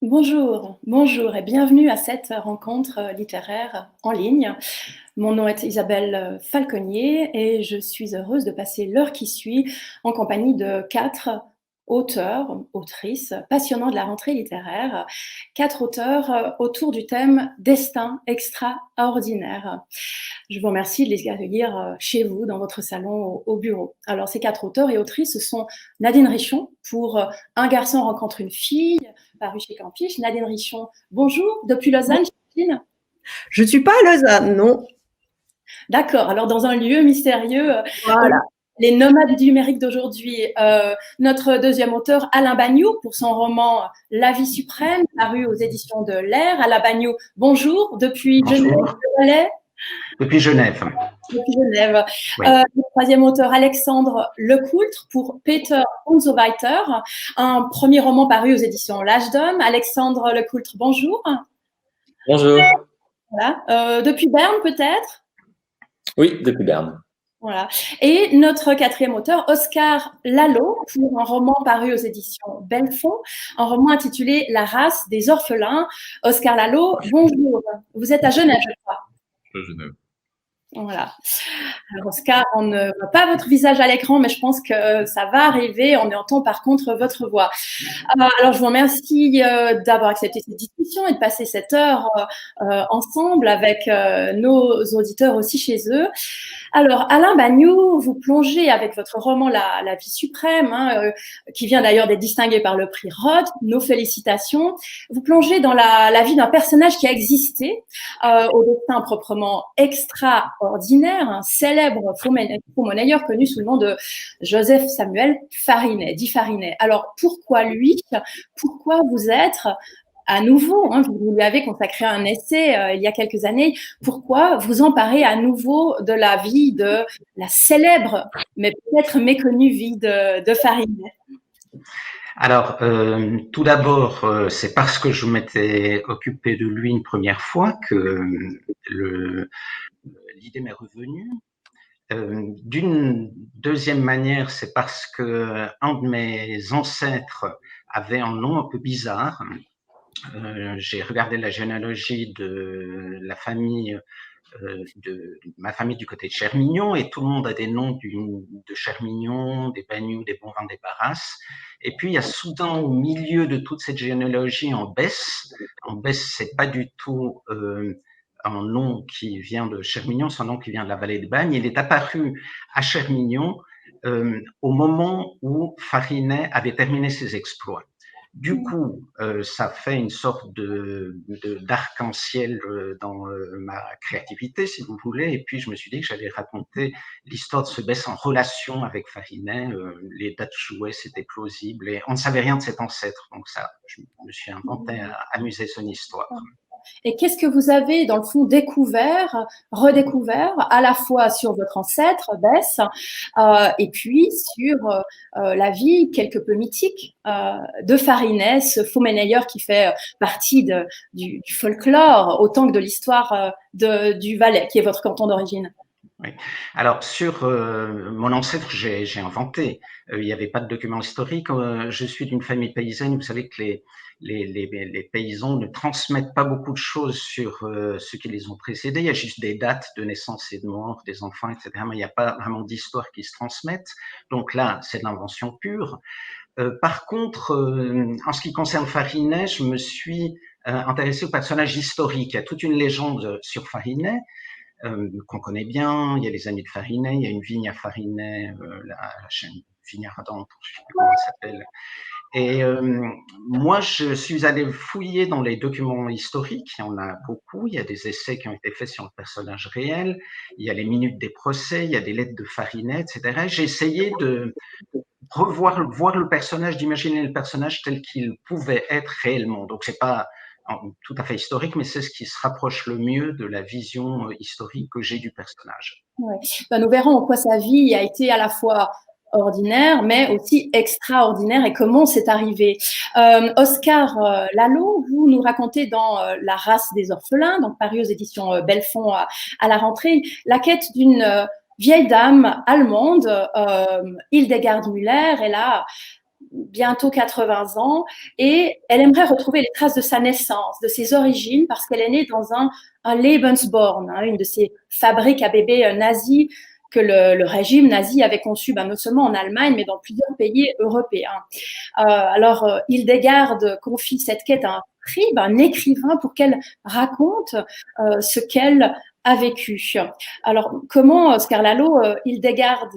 Bonjour et bienvenue à cette rencontre littéraire en ligne. Mon nom est Isabelle Falconier et je suis heureuse de passer l'heure qui suit en compagnie de 4 auteurs, autrices passionnants de la rentrée littéraire, 4 auteurs autour du thème Destin extraordinaire. Je vous remercie de les accueillir chez vous, dans votre salon, au bureau. Alors, ces 4 auteurs et autrices, ce sont Nadine Richer pour Un garçon rencontre une fille, paru chez Campiche. Nadine Richer, bonjour, depuis Lausanne, j'imagine. Je ne suis pas à Lausanne, non. D'accord, alors dans un lieu mystérieux, Voilà. les nomades du numérique d'aujourd'hui. Notre deuxième auteur, Alain Bagnoud, pour son roman La vie suprême, paru aux éditions de l'Air. Alain Bagnoud, bonjour, depuis Genève. Depuis Genève. Depuis Genève. Oui. Le troisième auteur, Alexandre Lecoultre, pour Peter und so weiter, un premier roman paru aux éditions L'Âge d'Homme. Alexandre Lecoultre, bonjour. Bonjour. Voilà. Depuis Berne, peut-être? Oui, depuis Berne. Voilà. Et notre quatrième auteur, Oscar Lalo, pour un roman paru aux éditions Belfond, un roman intitulé La race des orphelins. Oscar Lalo, bonjour. Vous êtes à Genève, je crois. À Genève. Voilà. Alors Oscar, on ne voit pas votre visage à l'écran, mais je pense que ça va arriver. On entend par contre votre voix. Alors je vous remercie d'avoir accepté cette discussion et de passer cette heure ensemble avec nos auditeurs aussi chez eux. Alors Alain Bagnoud, vous plongez avec votre roman La vie suprême, qui vient d'ailleurs d'être distingué par le prix Rhodes. Nos félicitations. Vous plongez dans la vie d'un personnage qui a existé, au destin proprement extraordinaire, un célèbre faux-monnayeur connu sous le nom de Joseph Samuel Farinet, dit Farinet. Alors pourquoi lui? Pourquoi vous êtes à nouveau, vous lui avez consacré un essai il y a quelques années, pourquoi vous emparez à nouveau de la vie de la célèbre, mais peut-être méconnue vie de Farinet? Alors, tout d'abord, c'est parce que je m'étais occupé de lui une première fois que l'idée m'est revenue. D'une deuxième manière, c'est parce que un de mes ancêtres avait un nom un peu bizarre. J'ai regardé la généalogie de la famille de ma famille du côté de Chermignon, et tout le monde a des noms de Chermignon, des Bagnoud, des Bonvin, des Barras. Et puis il y a soudain au milieu de toute cette généalogie en Besse. En Besse, c'est pas du tout un nom qui vient de Chermignon, c'est un nom qui vient de la vallée de Bagne. Il est apparu à Chermignon au moment où Farinet avait terminé ses exploits. Du coup, ça fait une sorte d'arc-en-ciel dans ma créativité, si vous voulez. Et puis, je me suis dit que j'allais raconter l'histoire de ce Besse en relation avec Farinet. Les dates jouées, c'était plausible. Et on ne savait rien de cet ancêtre. Donc ça, je me suis inventé à amuser son histoire. Et qu'est-ce que vous avez, dans le fond, découvert, redécouvert, à la fois sur votre ancêtre, Besse, et puis sur la vie quelque peu mythique de Farinet, ce faux-monnayeur qui fait partie du folklore, autant que de l'histoire du Valais, qui est votre canton d'origine? Oui. Alors, sur mon ancêtre, j'ai inventé. Il n'y avait pas de documents historiques. Je suis d'une famille paysanne. Vous savez que les paysans ne transmettent pas beaucoup de choses sur ceux qui les ont précédés. Il y a juste des dates de naissance et de mort des enfants, etc. Mais il n'y a pas vraiment d'histoire qui se transmettent. Donc là, c'est de l'invention pure. Par contre, en ce qui concerne Farinet, je me suis intéressé au personnage historique. Il y a toute une légende sur Farinet. Qu'on connaît bien. Il y a les amis de Farinet, il y a une vigne à Farinet, la chaîne vigne ardente, je ne sais plus comment elle s'appelle. Et moi, je suis allé fouiller dans les documents historiques. Il y en a beaucoup. Il y a des essais qui ont été faits sur le personnage réel. Il y a les minutes des procès. Il y a des lettres de Farinet, etc. J'ai essayé de voir le personnage, d'imaginer le personnage tel qu'il pouvait être réellement. Donc, c'est pas tout à fait historique, mais c'est ce qui se rapproche le mieux de la vision historique que j'ai du personnage. Ouais. Ben, nous verrons en quoi sa vie a été à la fois ordinaire, mais aussi extraordinaire, et comment c'est arrivé. Oscar Lalo, vous nous racontez dans La race des orphelins, donc paru aux éditions Belfond à la rentrée, la quête d'une vieille dame allemande, Hildegard Müller. Elle a bientôt 80 ans, et elle aimerait retrouver les traces de sa naissance, de ses origines, parce qu'elle est née dans un Lebensborn, une de ces fabriques à bébés nazis que le régime nazi avait conçu non seulement en Allemagne, mais dans plusieurs pays européens. Alors, Hildegard confie cette quête à un scribe, un écrivain, pour qu'elle raconte ce qu'elle a vécu. Alors, comment, Scarlalo, Hildegard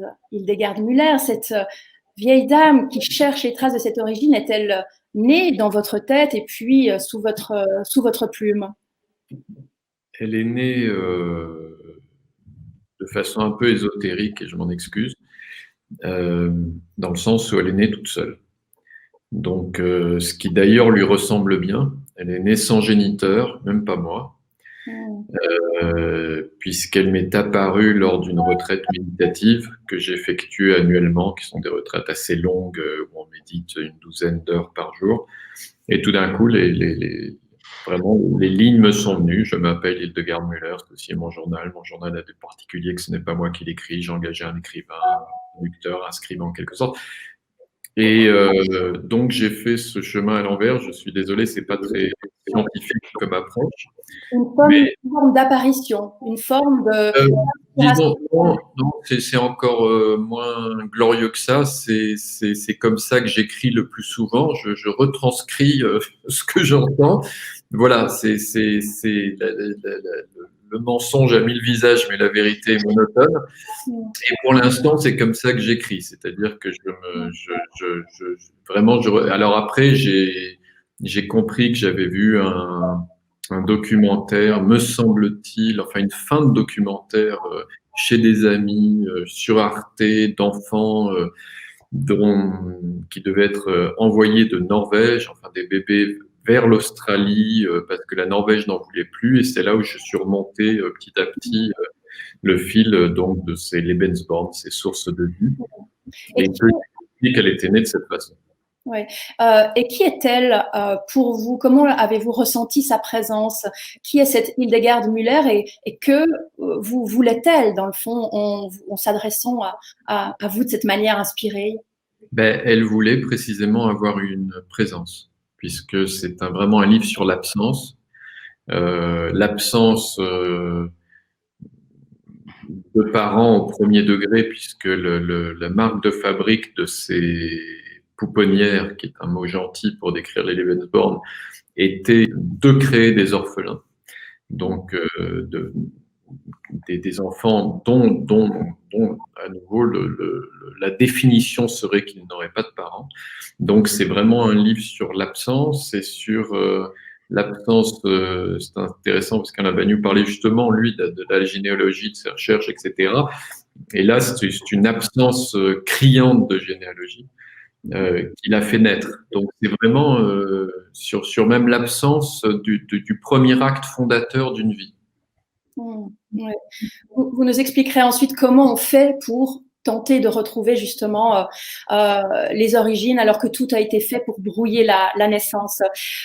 Müller, cette vieille dame qui cherche les traces de cette origine, est-elle née dans votre tête et puis sous votre plume? Elle est née de façon un peu ésotérique, et je m'en excuse, dans le sens où elle est née toute seule. Donc, ce qui d'ailleurs lui ressemble bien. Elle est née sans géniteur, même pas moi, puisqu'elle m'est apparue lors d'une retraite méditative que j'effectue annuellement, qui sont des retraites assez longues où on médite une douzaine d'heures par jour. Et tout d'un coup, vraiment, les lignes me sont venues. Je m'appelle Hildegard Müller, c'est aussi mon journal. Mon journal a des particuliers que ce n'est pas moi qui l'écris. J'ai engagé un écrivain, un traducteur, un scribe en quelque sorte. Et donc, j'ai fait ce chemin à l'envers. Je suis désolé, c'est pas très scientifique comme approche. Une forme d'apparition, une forme de… disons, non, c'est encore moins glorieux que ça. C'est comme ça que j'écris le plus souvent. Je retranscris ce que j'entends. Voilà, c'est le mensonge a 1000 visages, mais la vérité est monotone. Et pour l'instant, c'est comme ça que j'écris. C'est-à-dire que alors après, j'ai compris que j'avais vu un documentaire, me semble-t-il, enfin une fin de documentaire chez des amis sur Arte d'enfants qui devaient être envoyés de Norvège, enfin des bébés vers l'Australie parce que la Norvège n'en voulait plus, et c'est là où je suis remonté petit à petit le fil donc de ces Lebensborn, ces sources de vie, et qu'elle était née de cette façon. Oui. Et qui est-elle pour vous? Comment avez-vous ressenti sa présence? Qui est cette Hildegard Müller, et que vous voulait-elle, dans le fond, en s'adressant à vous de cette manière inspirée? Elle voulait précisément avoir une présence, puisque c'est vraiment un livre sur l'absence. L'absence de parents au premier degré, puisque la marque de fabrique de ces pouponnières, qui est un mot gentil pour décrire les Lebensborn, était de créer des orphelins. Donc, des enfants dont à nouveau la définition serait qu'ils n'auraient pas de parents. Donc c'est vraiment un livre sur l'absence et sur l'absence. C'est intéressant parce qu'Alain Bagnoud parlait justement, lui, de la généalogie, de ses recherches, etc. Et là, c'est une absence criante de généalogie qui l'a fait naître. Donc c'est vraiment sur même l'absence du premier acte fondateur d'une vie. Ouais. Vous nous expliquerez ensuite comment on fait pour tenter de retrouver justement les origines, alors que tout a été fait pour brouiller la naissance.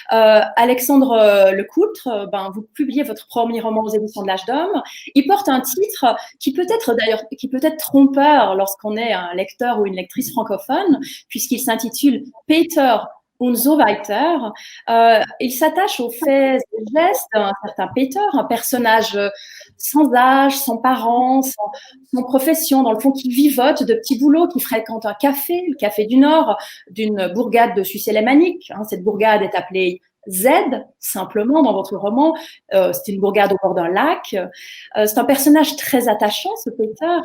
Alexandre Lecoultre, vous publiez votre premier roman aux éditions de l'Âge d'Homme. Il porte un titre qui peut être trompeur lorsqu'on est un lecteur ou une lectrice francophone, puisqu'il s'intitule Peter und so weiter. Il s'attache aux faits et gestes d'un certain Peter, un personnage sans âge, sans parents, sans profession, dans le fond, qui vivote de petits boulots, qui fréquente un café, le Café du Nord, d'une bourgade de Suisse alémanique. Cette bourgade est appelée Z, simplement, dans votre roman. C'est une bourgade au bord d'un lac. C'est un personnage très attachant, ce Peter.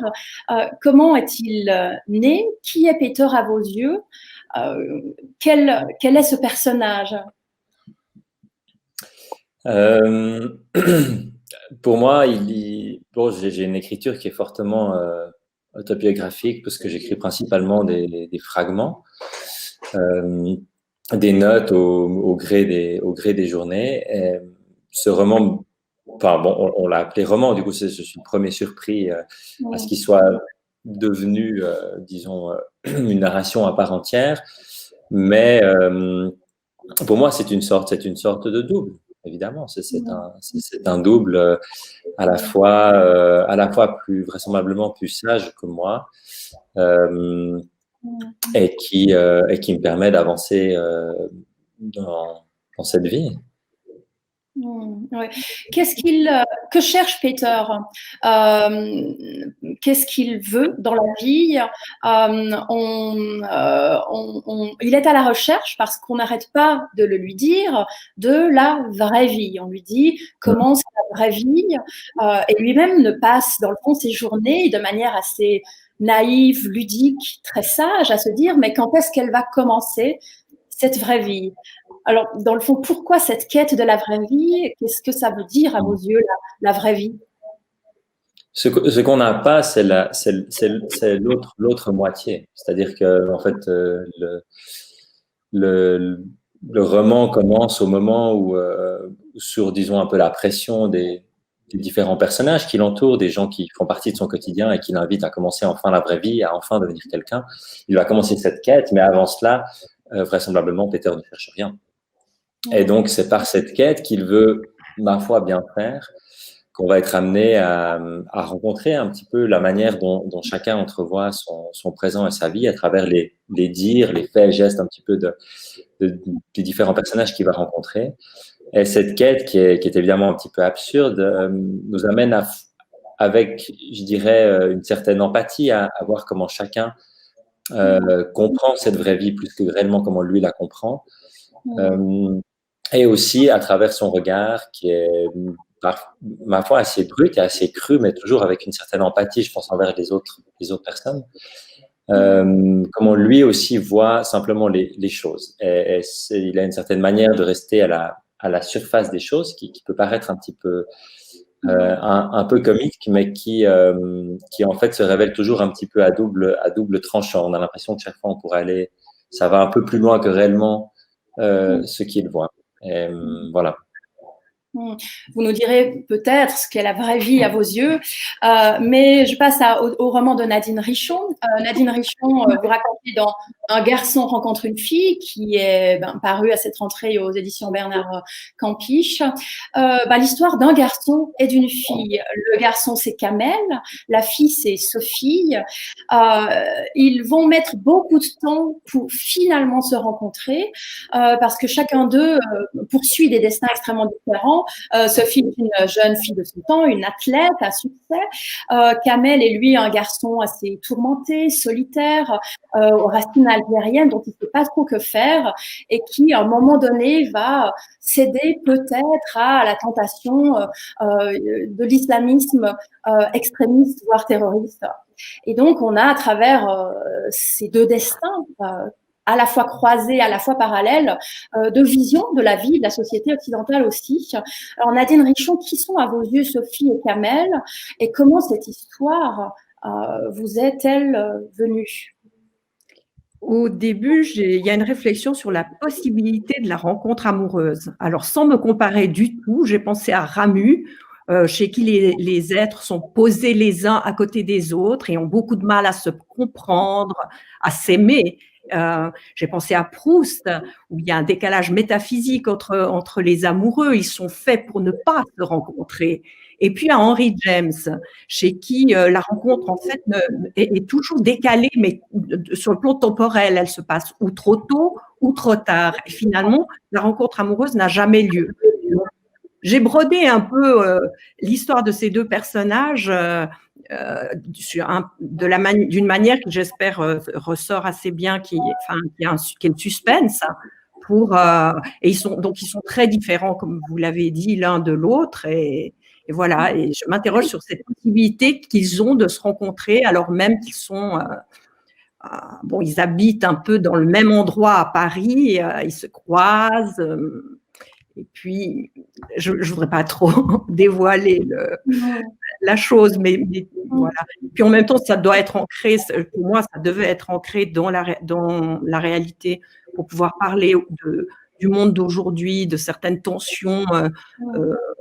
Comment est-il né? Qui est Peter à vos yeux? Quel est ce personnage? Pour moi, j'ai une écriture qui est fortement autobiographique, parce que j'écris principalement des fragments, des notes au gré des journées. Et ce roman, on l'a appelé roman, du coup je suis le premier surpris à ce qu'il soit devenu, disons, une narration à part entière. Mais pour moi, c'est une sorte de double. Évidemment, c'est un double à la fois plus vraisemblablement plus sage que moi, et qui me permet d'avancer dans cette vie. Ouais. Que cherche Peter? Qu'est-ce qu'il veut dans la vie? Il est à la recherche, parce qu'on n'arrête pas de le lui dire, de la vraie vie. On lui dit comment c'est la vraie vie, et lui-même ne passe dans le fond ses journées de manière assez naïve, ludique, très sage, à se dire mais quand est-ce qu'elle va commencer cette vraie vie? Alors, dans le fond, pourquoi cette quête de la vraie vie? Qu'est-ce que ça veut dire à vos yeux, la vraie vie? Ce qu'on n'a pas, c'est l'autre moitié. C'est-à-dire que, en fait, le roman commence au moment où, sur, disons, un peu la pression des différents personnages qui l'entourent, des gens qui font partie de son quotidien et qui l'invitent à commencer enfin la vraie vie, à enfin devenir quelqu'un. Il va commencer cette quête, mais avant cela, vraisemblablement, Peter ne cherche rien. Et donc, c'est par cette quête qu'il veut, ma foi, bien faire, qu'on va être amené à rencontrer un petit peu la manière dont chacun entrevoit son présent et sa vie à travers les dires, les faits, gestes un petit peu des différents personnages qu'il va rencontrer. Et cette quête, qui est évidemment un petit peu absurde, nous amène avec, je dirais, une certaine empathie à voir comment chacun comprend cette vraie vie plus que réellement comment lui la comprend. Et aussi à travers son regard qui est, ma foi, assez brut et assez cru, mais toujours avec une certaine empathie, je pense, envers les autres personnes. Comment lui aussi voit simplement les choses. Et il a une certaine manière de rester à la surface des choses qui peut paraître un petit peu un peu comique, mais qui en fait se révèle toujours un petit peu à double tranchant. On a l'impression que chaque fois on pourrait aller, ça va un peu plus loin que réellement ce qu'il voit. Et, voilà. Vous nous direz peut-être ce qu'est la vraie vie à vos yeux, mais je passe au roman de Nadine Richer. Nadine Richer, vous racontez dans Un garçon rencontre une fille, qui est paru à cette rentrée aux éditions Bernard Campiche. L'histoire d'un garçon et d'une fille. Le garçon, c'est Kamel, la fille, c'est Sophie. Ils vont mettre beaucoup de temps pour finalement se rencontrer, parce que chacun d'eux poursuit des destins extrêmement différents. Sophie est une jeune fille de son temps, une athlète à succès. Kamel est lui un garçon assez tourmenté, solitaire, aux racines algériennes, dont il ne sait pas trop que faire, et qui, à un moment donné, va céder peut-être à la tentation de l'islamisme extrémiste, voire terroriste. Et donc, on a à travers ces deux destins à la fois croisés, à la fois parallèles, de vision de la vie, de la société occidentale aussi. Alors, Nadine Richer, qui sont à vos yeux Sophie et Kamel, et comment cette histoire vous est-elle venue? Au début, il y a une réflexion sur la possibilité de la rencontre amoureuse. Alors, sans me comparer du tout, j'ai pensé à Ramu, chez qui les êtres sont posés les uns à côté des autres et ont beaucoup de mal à se comprendre, à s'aimer. J'ai pensé à Proust, où il y a un décalage métaphysique entre les amoureux. Ils sont faits pour ne pas se rencontrer. Et puis à Henry James, chez qui la rencontre en fait est toujours décalée, mais sur le plan temporel, elle se passe ou trop tôt ou trop tard. Et finalement, la rencontre amoureuse n'a jamais lieu. J'ai brodé un peu l'histoire de ces deux personnages d'une manière qui, j'espère, ressort assez bien, qui est le suspense. Et ils sont très différents, comme vous l'avez dit, l'un de l'autre. Et voilà, et je m'interroge sur cette possibilité qu'ils ont de se rencontrer alors même qu'ils sont… ils habitent un peu dans le même endroit à Paris, ils se croisent… Et puis, je ne voudrais pas trop dévoiler la chose, mais voilà. Puis en même temps, ça doit être ancré, pour moi, ça devait être ancré dans la réalité pour pouvoir parler du monde d'aujourd'hui, de certaines tensions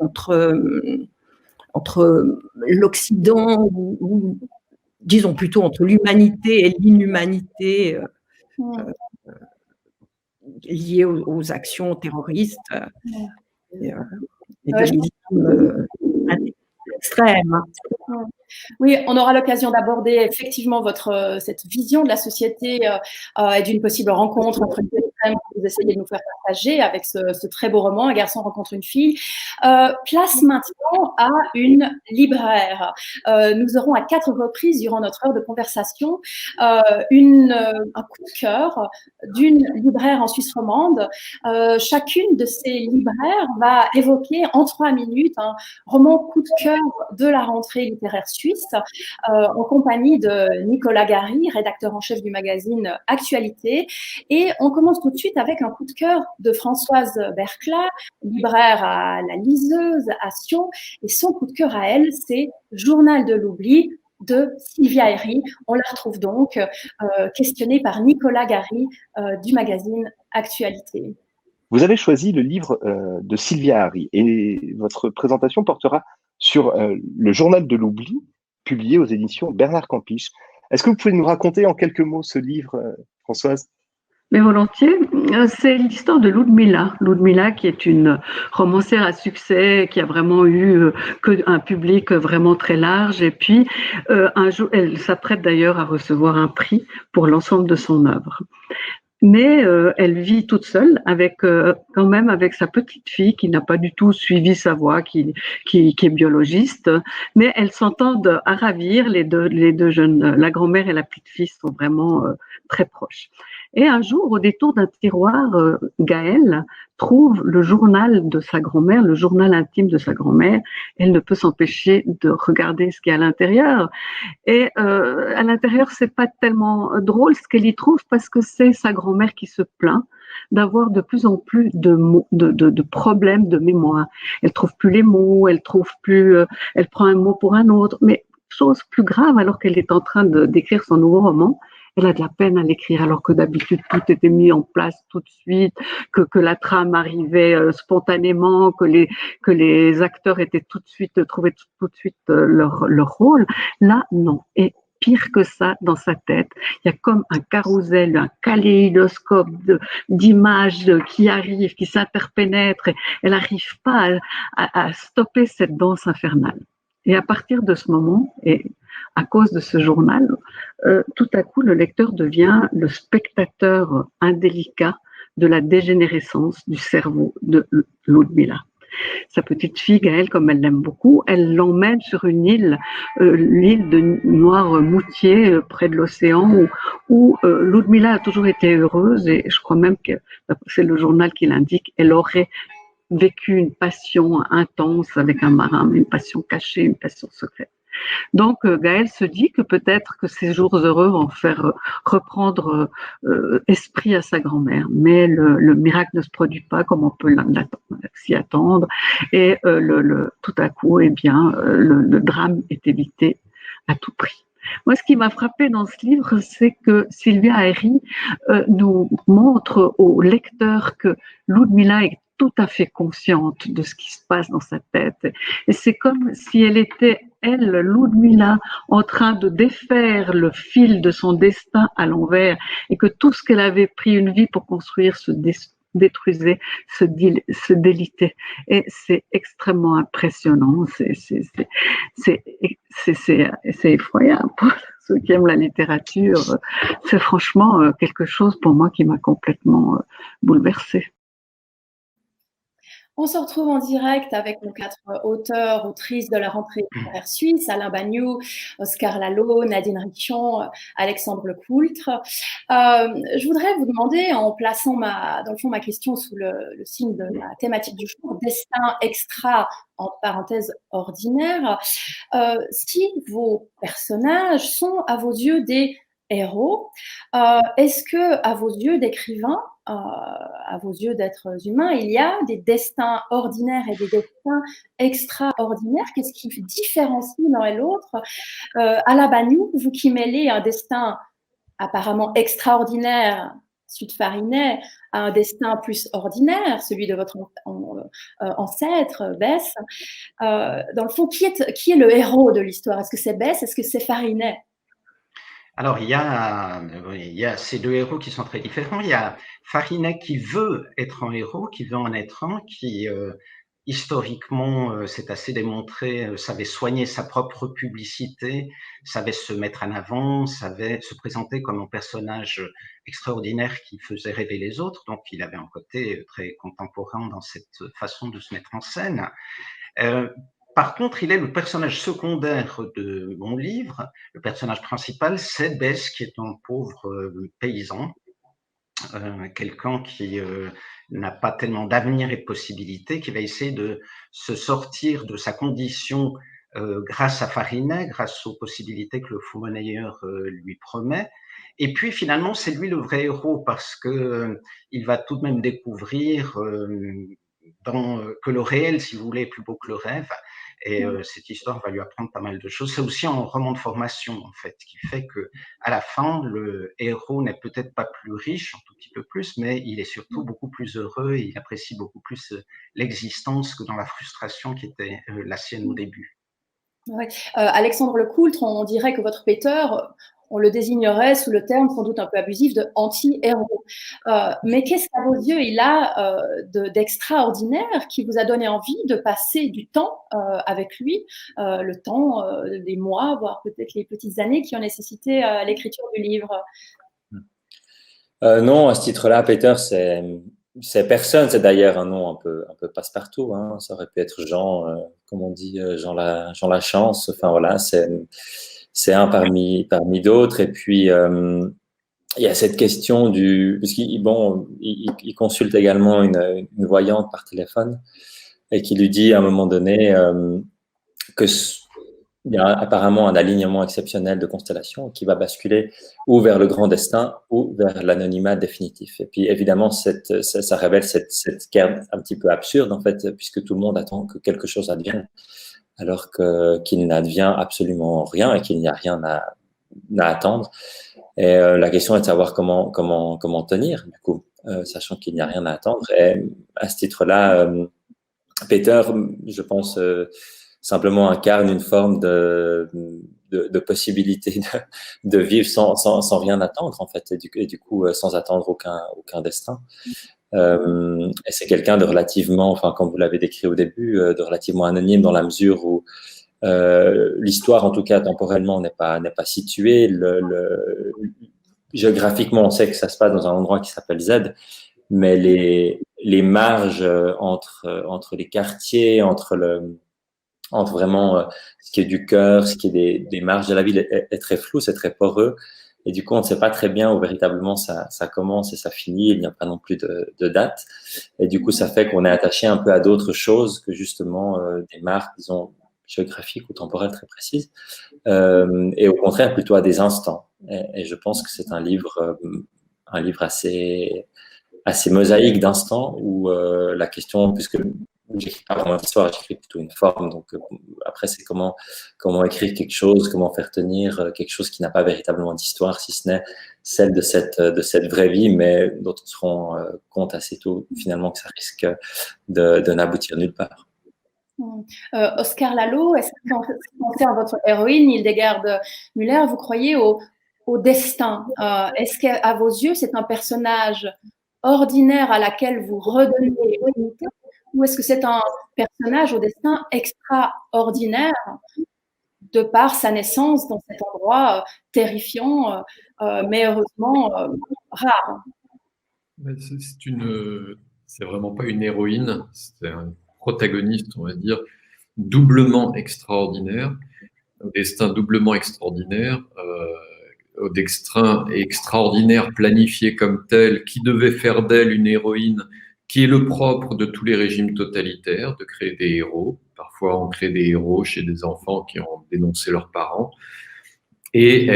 entre l'Occident ou disons plutôt entre l'humanité et l'inhumanité liées aux actions terroristes et de l'islam extrême. Oui, on aura l'occasion d'aborder effectivement cette vision de la société et d'une possible rencontre entre les extrêmes que vous essayez de nous faire partager avec ce très beau roman, Un garçon rencontre une fille. Place maintenant à une libraire. Nous aurons à 4 reprises durant notre heure de conversation un coup de cœur d'une libraire en Suisse romande. Chacune de ces libraires va évoquer en 3 minutes un roman coup de cœur de la rentrée littéraire suisse, en compagnie de Nicolas Gary, rédacteur en chef du magazine Actualité. Et on commence tout de suite avec un coup de cœur de Françoise Bercla, libraire à La Liseuse à Sion. Et son coup de cœur à elle, c'est Journal de l'oubli de Sylvia Herry. On la retrouve donc questionnée par Nicolas Gary du magazine Actualité. Vous avez choisi le livre de Sylvia Herry et votre présentation portera sur le Journal de l'oubli, publié aux éditions Bernard Campiche. Est-ce que vous pouvez nous raconter en quelques mots ce livre, Françoise ? Mais volontiers. C'est l'histoire de Ludmilla. Ludmilla, qui est une romancière à succès, qui a vraiment eu un public vraiment très large. Et puis, un jour, elle s'apprête d'ailleurs à recevoir un prix pour l'ensemble de son œuvre. Mais elle vit toute seule quand même avec sa petite fille qui n'a pas du tout suivi sa voie, qui est biologiste, mais elles s'entendent à ravir, les deux jeunes, la grand-mère et la petite fille sont vraiment très proches. Et un jour, au détour d'un tiroir, Gaëlle trouve le journal de sa grand-mère, le journal intime de sa grand-mère. Elle ne peut s'empêcher de regarder ce qu'il y a à l'intérieur. Et à l'intérieur, c'est pas tellement drôle ce qu'elle y trouve parce que c'est sa grand-mère qui se plaint d'avoir de plus en plus de problèmes de mémoire. Elle trouve plus les mots, elle prend un mot pour un autre. Mais chose plus grave, alors qu'elle est en train d'écrire son nouveau roman, elle a de la peine à l'écrire, alors que d'habitude tout était mis en place tout de suite, que la trame arrivait spontanément, que les acteurs étaient trouvaient tout de suite leur rôle. Là, non. Et pire que ça, dans sa tête, il y a comme un carrousel, un kaléidoscope d'images qui arrivent, qui s'interpénètrent. Et elle n'arrive pas à stopper cette danse infernale. Et à partir de ce moment, et à cause de ce journal, tout à coup, le lecteur devient le spectateur indélicat de la dégénérescence du cerveau de Ludmilla. Sa petite fille, Gaëlle, comme elle l'aime beaucoup, elle l'emmène sur une île, l'île de Noirmoutier, près de l'océan, où Ludmilla a toujours été heureuse, et je crois même que c'est le journal qui l'indique, elle aurait vécu une passion intense avec un marin, mais une passion cachée, une passion secrète. Donc Gaëlle se dit que peut-être que ces jours heureux vont faire reprendre esprit à sa grand-mère, mais le miracle ne se produit pas comme on peut s'y attendre, et tout à coup, eh bien, le drame est évité à tout prix. Moi, ce qui m'a frappé dans ce livre, c'est que Sylvia Herry nous montre au lecteur que Ludmilla est tout à fait consciente de ce qui se passe dans sa tête. Et c'est comme si elle était, elle, Ludmilla, en train de défaire le fil de son destin à l'envers, et que tout ce qu'elle avait pris une vie pour construire se détruisait, se délitait. Et c'est extrêmement impressionnant. C'est effroyable. Pour ceux qui aiment la littérature, c'est franchement quelque chose pour moi qui m'a complètement bouleversée. On se retrouve en direct avec nos 4 auteurs, autrices de la rentrée littéraire suisse, Alain Bagnoud, Oscar Lalo, Nadine Richion, Alexandre Lecoultre. Je voudrais vous demander, en plaçant dans le fond ma question sous le signe de la thématique du jour, destin extra, en parenthèse ordinaire, si vos personnages sont à vos yeux des héros, est-ce que à vos yeux d'écrivains, à vos yeux d'êtres humains, il y a des destins ordinaires et des destins extraordinaires? Qu'est-ce qui différencie l'un et l'autre? Alain Bagnoud, vous qui mêlez un destin apparemment extraordinaire, Sud-Farinais, à un destin plus ordinaire, celui de votre ancêtre, Bess, dans le fond, qui est le héros de l'histoire? Est-ce que c'est Bess? Est-ce que c'est Farinet? Alors, il y a ces 2 héros qui sont très différents. Il y a Farinet qui veut être un héros, qui veut en être un, qui historiquement, c'est assez démontré, savait soigner sa propre publicité, savait se mettre en avant, savait se présenter comme un personnage extraordinaire qui faisait rêver les autres. Donc, il avait un côté très contemporain dans cette façon de se mettre en scène. Par contre, il est le personnage secondaire de mon livre. Le personnage principal, c'est Bess, qui est un pauvre paysan, quelqu'un qui n'a pas tellement d'avenir et de possibilités, qui va essayer de se sortir de sa condition grâce à Farinet, grâce aux possibilités que le faux monnayeur lui promet. Et puis finalement, c'est lui le vrai héros parce que il va tout de même découvrir que le réel, si vous voulez, est plus beau que le rêve. Et cette histoire va lui apprendre pas mal de choses. C'est aussi un roman de formation, en fait, qui fait que à la fin, le héros n'est peut-être pas plus riche, un tout petit peu plus, mais il est surtout beaucoup plus heureux et il apprécie beaucoup plus l'existence que dans la frustration qui était la sienne au début. Ouais. Alexandre Lecoultre, on dirait que votre Peter, on le désignerait sous le terme sans doute un peu abusif de anti-héros. Mais qu'est-ce qu'à vos yeux il a d'extraordinaire qui vous a donné envie de passer du temps avec lui, le temps, des mois, voire peut-être les petites années qui ont nécessité l'écriture du livre? Non, à ce titre-là, Peter, c'est personne. C'est d'ailleurs un nom un peu passe-partout. Hein. Ça aurait pu être Jean, comme on dit, Jean la chance. Enfin voilà, c'est un parmi d'autres. Et puis il y a cette question parce qu'il consulte également une voyante par téléphone et qui lui dit à un moment donné que il y a apparemment un alignement exceptionnel de constellations qui va basculer ou vers le grand destin ou vers l'anonymat définitif. Et puis évidemment, ça révèle cette guerre un petit peu absurde en fait, puisque tout le monde attend que quelque chose advienne, alors qu'il n'advient absolument rien et qu'il n'y a rien à attendre. Et la question est de savoir comment tenir du coup, sachant qu'il n'y a rien à attendre. Et à ce titre-là, Peter, je pense, simplement incarne une forme de possibilité de vivre sans rien attendre en fait, et du coup sans attendre aucun destin. Et c'est quelqu'un de relativement, enfin comme vous l'avez décrit au début, de relativement anonyme dans la mesure où l'histoire, en tout cas temporellement, n'est pas située. Géographiquement, on sait que ça se passe dans un endroit qui s'appelle Z, mais les marges entre les quartiers, entre vraiment ce qui est du cœur, ce qui est des marges de la ville est très flou, c'est très poreux. Et du coup, on ne sait pas très bien où véritablement ça commence et ça finit. Il n'y a pas non plus de date. Et du coup, ça fait qu'on est attaché un peu à d'autres choses que justement des marques, disons, géographiques ou temporelles très précises. Et au contraire, plutôt à des instants. Et je pense que c'est un livre assez mosaïque d'instants où la question, puisque j'écris pas vraiment d'histoire, j'écris plutôt une forme. Donc après, c'est comment écrire quelque chose, comment faire tenir quelque chose qui n'a pas véritablement d'histoire, si ce n'est celle de cette vraie vie, mais dont on se rend compte assez tôt finalement que ça risque de n'aboutir nulle part. Oscar Lalo, est-ce que quand vous pensez à votre héroïne, Hildegard Müller, vous croyez au destin? Est-ce qu'à vos yeux, c'est un personnage ordinaire à laquelle vous redonnez l'humanité, ou est-ce que c'est un personnage au destin extraordinaire de par sa naissance dans cet endroit terrifiant, mais heureusement rare? C'est vraiment pas une héroïne, c'est un protagoniste, on va dire, doublement extraordinaire, au destin doublement extraordinaire, au destin extraordinaire planifié comme tel, qui devait faire d'elle une héroïne, qui est le propre de tous les régimes totalitaires, de créer des héros. Parfois, on crée des héros chez des enfants qui ont dénoncé leurs parents. Et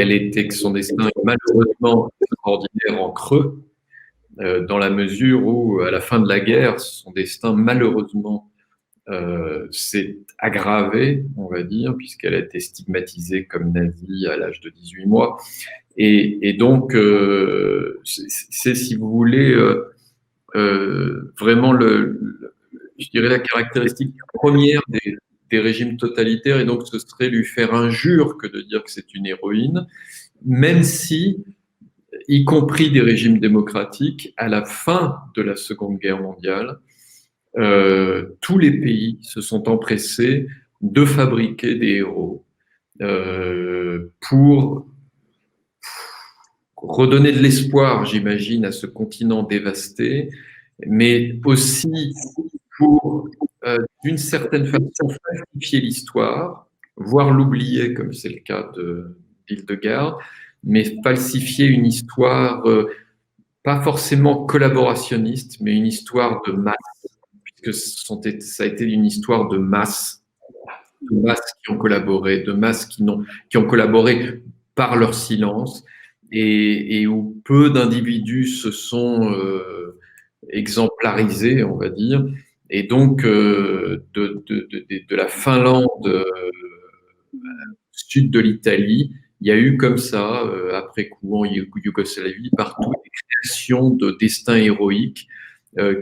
son destin est malheureusement extraordinaire en creux, dans la mesure où, à la fin de la guerre, son destin, malheureusement, s'est aggravé, on va dire, puisqu'elle a été stigmatisée comme nazie à l'âge de 18 mois. Et donc, c'est, si vous voulez, vraiment, je dirais, la caractéristique première des régimes totalitaires, et donc ce serait lui faire injure que de dire que c'est une héroïne, même si, y compris des régimes démocratiques, à la fin de la Seconde Guerre mondiale, tous les pays se sont empressés de fabriquer des héros pour redonner de l'espoir, j'imagine, à ce continent dévasté, mais aussi pour, d'une certaine façon, falsifier l'histoire, voire l'oublier, comme c'est le cas d'Hildegard, mais falsifier une histoire pas forcément collaborationniste, mais une histoire de masse, puisque ça a été une histoire de masse qui ont collaboré, de masse qui ont collaboré par leur silence, et où peu d'individus se sont exemplarisés, on va dire. Et donc, de la Finlande sud de l'Italie, il y a eu comme ça, après coup en Yougoslavie, partout des créations de destins héroïques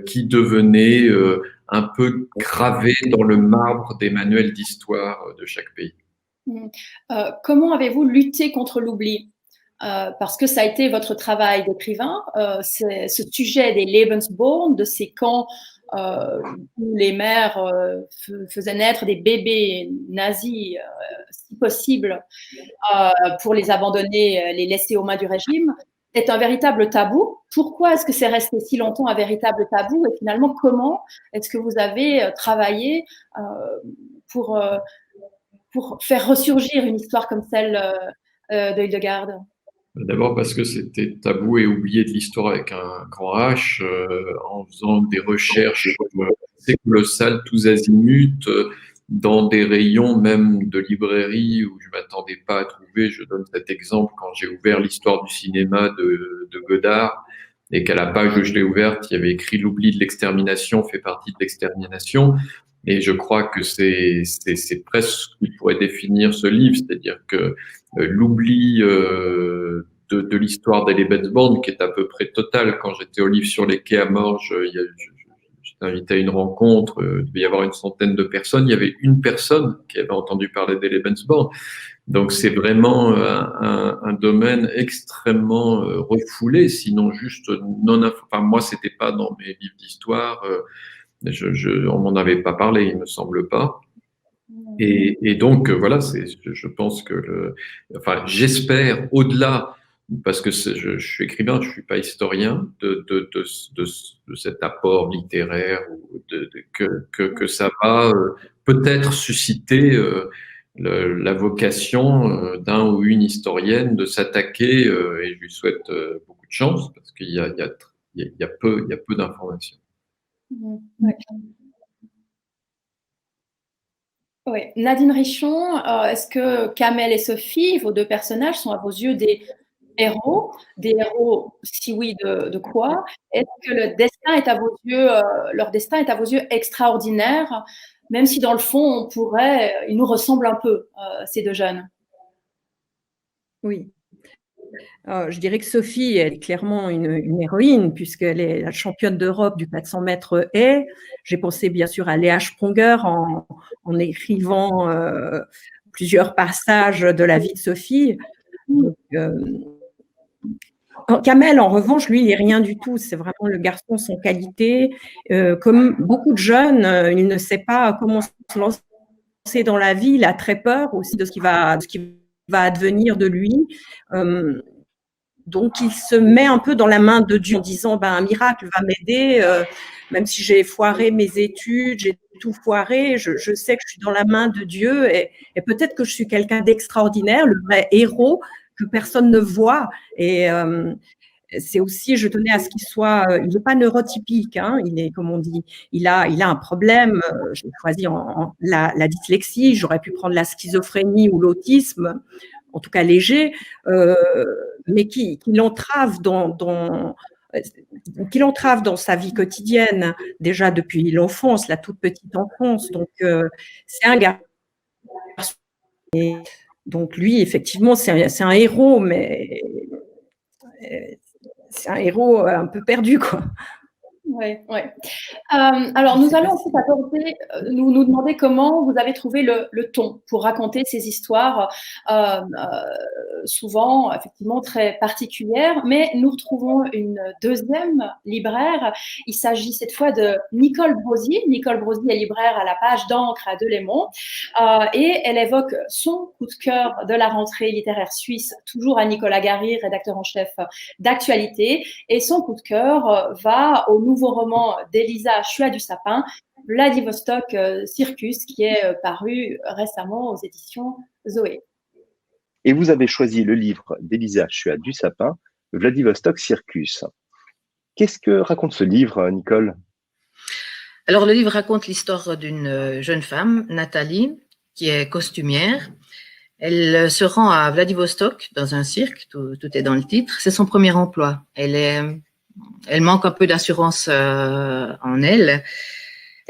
qui devenaient un peu gravés dans le marbre des manuels d'histoire de chaque pays. Comment avez-vous lutté contre l'oubli? Parce que ça a été votre travail d'écrivain, ce sujet des Lebensborn, de ces camps où les mères faisaient naître des bébés nazis, si possible, pour les abandonner, les laisser aux mains du régime, est un véritable tabou. Pourquoi est-ce que c'est resté si longtemps un véritable tabou? Et finalement, comment est-ce que vous avez travaillé pour faire ressurgir une histoire comme celle de Hildegard? D'abord parce que c'était tabou et oublié de l'histoire avec un grand H, en faisant des recherches assez colossales, tous azimuts, dans des rayons même de librairie où je m'attendais pas à trouver. Je donne cet exemple quand j'ai ouvert l'histoire du cinéma de Godard, et qu'à la page où je l'ai ouverte, il y avait écrit l'oubli de l'extermination fait partie de l'extermination. Et je crois que c'est presque ce qui pourrait définir ce livre, c'est-à-dire que l'oubli de l'histoire des Lebensborn, qui est à peu près total. Quand j'étais au livre sur les quais à Morges, j'étais invité à une rencontre, il devait y avoir une centaine de personnes, il y avait une personne qui avait entendu parler des Lebensborn. Donc c'est vraiment un domaine extrêmement refoulé, sinon juste non. Enfin, moi, c'était pas dans mes livres d'histoire. On m'en avait pas parlé, il me semble pas. Et donc voilà, je pense que j'espère au-delà, parce que je suis écrivain, je suis pas historien, de cet apport littéraire, ou que ça va peut-être susciter la vocation d'un ou une historienne de s'attaquer, et je lui souhaite beaucoup de chance, parce qu'il y a peu d'informations. Ouais. Oui. Nadine Richer, est-ce que Kamel et Sophie, vos deux personnages, sont à vos yeux des héros? Des héros, si oui, de quoi? Est-ce que le destin est à vos yeux, leur destin est à vos yeux extraordinaire, même si dans le fond, ils nous ressemblent un peu, ces deux jeunes? Oui. Je dirais que Sophie, elle est clairement une héroïne, puisqu'elle est la championne d'Europe du 400 mètres haies. J'ai pensé bien sûr à Léa Spronger en écrivant plusieurs passages de la vie de Sophie. Donc, Kamel, en revanche, lui, il n'est rien du tout. C'est vraiment le garçon sans qualité. Comme beaucoup de jeunes, il ne sait pas comment se lancer dans la vie. Il a très peur aussi de ce qui va advenir de lui. Donc, il se met un peu dans la main de Dieu en disant un miracle va m'aider, même si j'ai foiré mes études, j'ai tout foiré, je sais que je suis dans la main de Dieu et peut-être que je suis quelqu'un d'extraordinaire, le vrai héros que personne ne voit. Et c'est aussi, je tenais à ce qu'il soit, il n'est pas neurotypique, hein, il est, comme on dit, il a un problème, j'ai choisi la dyslexie, j'aurais pu prendre la schizophrénie ou l'autisme, en tout cas léger, mais qui l'entrave dans sa vie quotidienne, déjà depuis l'enfance, la toute petite enfance. Donc, c'est un garçon. Et donc, lui, effectivement, c'est un héros, mais c'est un héros un peu perdu, quoi. Ouais, ouais. Alors, nous allons ensuite aborder, nous demander comment vous avez trouvé le ton pour raconter ces histoires, souvent effectivement très particulières. Mais nous retrouvons une deuxième libraire. Il s'agit cette fois de Nicole Brosier. Nicole Brosier est libraire à la Page d'encre à Delémont, et elle évoque son coup de cœur de la rentrée littéraire suisse, toujours à Nicolas Gary, rédacteur en chef d'Actualité. Et son coup de cœur va au nouveau roman d'Elisa Chua du Sapin, Vladivostok Circus, qui est paru récemment aux éditions Zoé. Et vous avez choisi le livre d'Elisa Chua du Sapin, Vladivostok Circus. Qu'est-ce que raconte ce livre, Nicole? Alors, le livre raconte l'histoire d'une jeune femme, Nathalie, qui est costumière. Elle se rend à Vladivostok dans un cirque, tout est dans le titre. C'est son premier emploi. Elle manque un peu d'assurance en elle.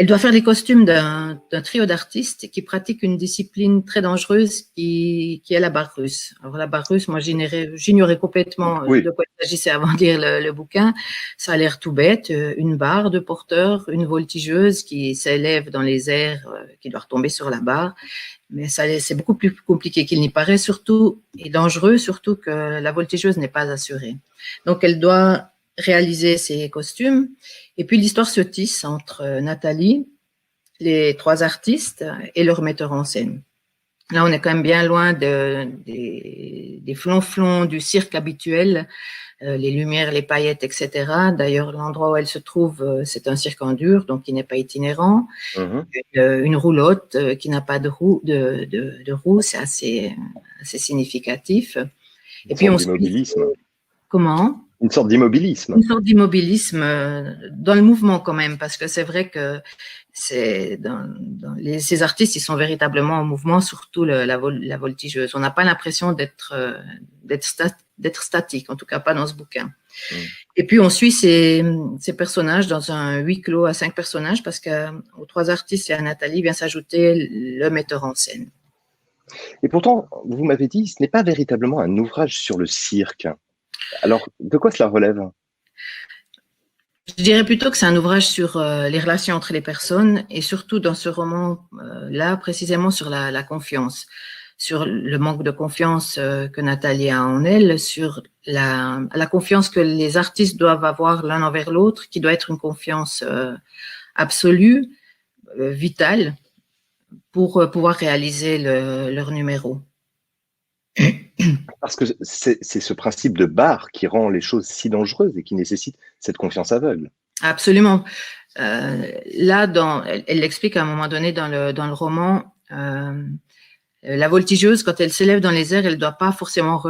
Elle doit faire les costumes d'un trio d'artistes qui pratiquent une discipline très dangereuse qui est la barre russe. Alors la barre russe, moi j'ignorais complètement de quoi il s'agissait avant de lire le bouquin. Ça a l'air tout bête, une barre de porteur, une voltigeuse qui s'élève dans les airs, qui doit retomber sur la barre. Mais c'est beaucoup plus compliqué qu'il n'y paraît, surtout, et dangereux, surtout que la voltigeuse n'est pas assurée. Donc elle doit réaliser ses costumes. Et puis l'histoire se tisse entre Nathalie, les trois artistes et leur metteur en scène. Là, on est quand même bien loin des flonflons du cirque habituel, les lumières, les paillettes, etc. D'ailleurs, l'endroit où elle se trouve, c'est un cirque en dur, donc qui n'est pas itinérant. Une roulotte qui n'a pas de roue, c'est assez significatif. Et puis on d'immobilisme. Comment? Une sorte d'immobilisme. Une sorte d'immobilisme dans le mouvement quand même, parce que c'est vrai que ces artistes, ils sont véritablement en mouvement, surtout la voltigeuse. On n'a pas l'impression d'être statique, en tout cas pas dans ce bouquin. Et puis on suit ces personnages dans un huis clos à 5 personnages, parce qu'aux 3 artistes et à Nathalie vient s'ajouter le metteur en scène. Et pourtant, vous m'avez dit, ce n'est pas véritablement un ouvrage sur le cirque. Alors, de quoi cela relève? Je dirais plutôt que c'est un ouvrage sur les relations entre les personnes, et surtout dans ce roman-là, précisément sur la confiance, sur le manque de confiance que Nathalie a en elle, sur la confiance que les artistes doivent avoir l'un envers l'autre, qui doit être une confiance absolue, vitale, pour pouvoir réaliser leur numéro. Parce que c'est ce principe de barre qui rend les choses si dangereuses et qui nécessite cette confiance aveugle. Absolument. Là, elle l'explique à un moment donné dans le roman, la voltigeuse, quand elle s'élève dans les airs, elle ne doit pas forcément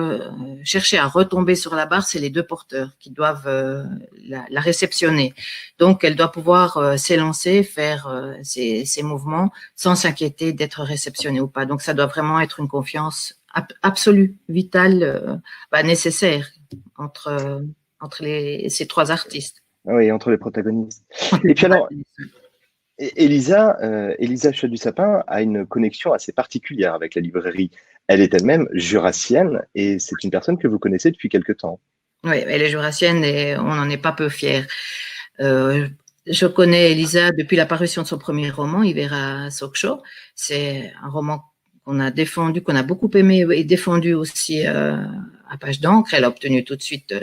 chercher à retomber sur la barre, c'est les 2 porteurs qui doivent la réceptionner. Donc, elle doit pouvoir s'élancer, faire ses mouvements sans s'inquiéter d'être réceptionnée ou pas. Donc, ça doit vraiment être une confiance absolue, vitale, nécessaire entre ces 3 artistes. Oui, entre les protagonistes. Et puis alors, Elisa Chua du Sapin a une connexion assez particulière avec la librairie. Elle est elle-même jurassienne et c'est une personne que vous connaissez depuis quelque temps. Oui, elle est jurassienne et on n'en est pas peu fiers. Je connais Elisa depuis la parution de son premier roman, Ivera Sokcho. C'est un roman qu'on a défendu, qu'on a beaucoup aimé et défendu aussi à Page d'encre. Elle a obtenu tout de suite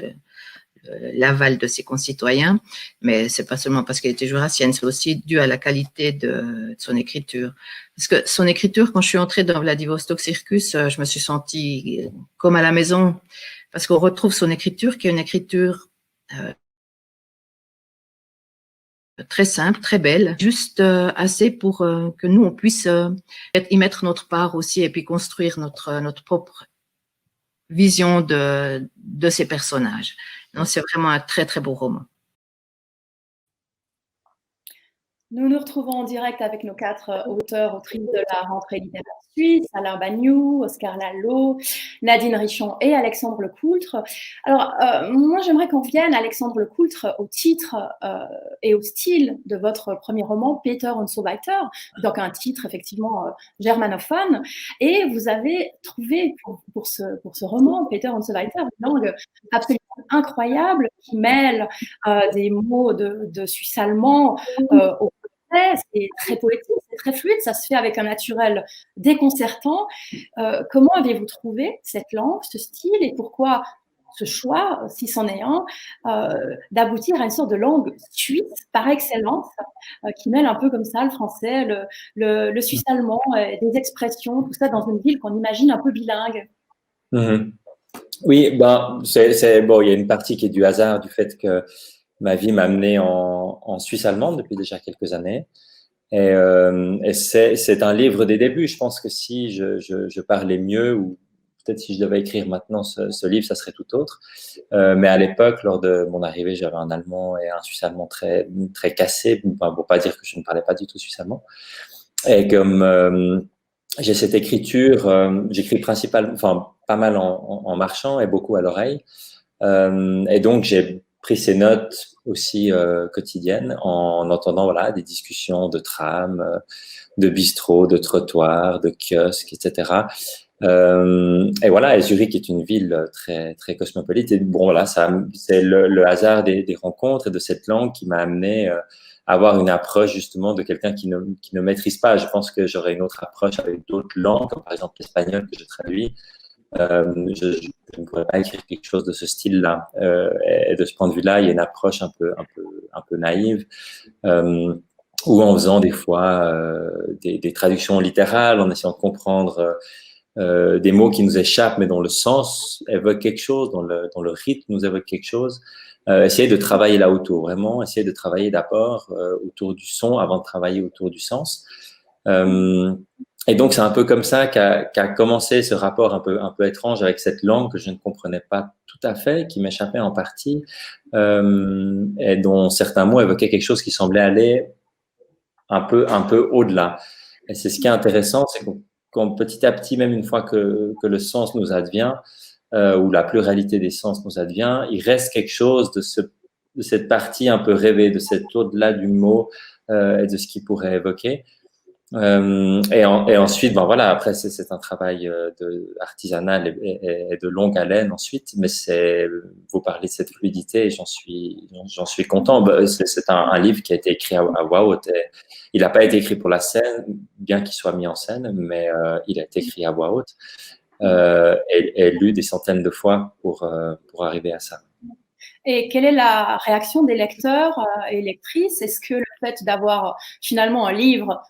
l'aval de ses concitoyens, mais c'est pas seulement parce qu'elle était jurassienne, c'est aussi dû à la qualité de son écriture. Parce que son écriture, quand je suis entrée dans Vladivostok Circus, je me suis sentie comme à la maison, parce qu'on retrouve son écriture qui est une écriture très simple, très belle, juste assez pour que nous, on puisse y mettre notre part aussi et puis construire notre propre vision de ces personnages. Non, c'est vraiment un très, très beau roman. Nous nous retrouvons en direct avec nos 4 auteurs, autrices de la rentrée littéraire suisse, Alain Bagnoud, Oscar Lalo, Nadine Richer et Alexandre Lecoultre. Alors, moi, j'aimerais qu'on vienne, Alexandre Lecoultre, au titre et au style de votre premier roman, Peter und so weiter, donc un titre effectivement germanophone. Et vous avez trouvé pour ce roman, Peter und so weiter, une langue absolument incroyable qui mêle des mots de suisse allemand au c'est très poétique, c'est très fluide, ça se fait avec un naturel déconcertant. Comment avez-vous trouvé cette langue, ce style, et pourquoi ce choix, si c'en est un, d'aboutir à une sorte de langue suisse par excellence, qui mêle un peu comme ça le français, le suisse allemand, des expressions, tout ça dans une ville qu'on imagine un peu bilingue? Oui, ben, bon, il y a une partie qui est du hasard, du fait que ma vie m'a amené en Suisse allemande depuis déjà quelques années. Et c'est un livre des débuts. Je pense que si je parlais mieux, ou peut-être si je devais écrire maintenant ce livre, ça serait tout autre. Mais à l'époque, lors de mon arrivée, j'avais un allemand et un suisse allemand très, très cassé, pour pas dire que je ne parlais pas du tout suisse allemand. Et comme j'ai cette écriture, j'écris pas mal en marchant et beaucoup à l'oreille. Et donc, j'ai pris ces notes aussi quotidiennes en entendant des discussions de tram, de bistrot, de trottoir, de kiosques, etc. Et voilà, et Zurich est une ville très, très cosmopolite. Et bon, voilà, c'est le hasard des rencontres et de cette langue qui m'a amené à avoir une approche justement de quelqu'un qui ne maîtrise pas. Je pense que j'aurais une autre approche avec d'autres langues, comme par exemple l'espagnol que je traduis. Je ne pourrais pas écrire quelque chose de ce style-là. Et de ce point de vue-là, il y a une approche un peu naïve, où en faisant des fois des traductions littérales, en essayant de comprendre des mots qui nous échappent, mais dont le sens évoque quelque chose, dont le rythme nous évoque quelque chose. Essayer de travailler là autour, vraiment, essayer de travailler d'abord autour du son avant de travailler autour du sens. Et donc, c'est un peu comme ça qu'a commencé ce rapport un peu étrange avec cette langue que je ne comprenais pas tout à fait, qui m'échappait en partie, et dont certains mots évoquaient quelque chose qui semblait aller un peu au-delà. Et c'est ce qui est intéressant, c'est qu'on petit à petit, même une fois que le sens nous advient, ou la pluralité des sens nous advient, il reste quelque chose de cette partie un peu rêvée, de cet au-delà du mot et de ce qu'il pourrait évoquer. Et ensuite, voilà, après c'est un travail artisanal et de longue haleine ensuite, mais vous parlez de cette fluidité et j'en suis content. C'est un livre qui a été écrit à voix haute. Il n'a pas été écrit pour la scène, bien qu'il soit mis en scène, mais il a été écrit à voix haute et lu des centaines de fois pour arriver à ça. Et quelle est la réaction des lecteurs et lectrices? Est-ce que le fait d'avoir finalement un livre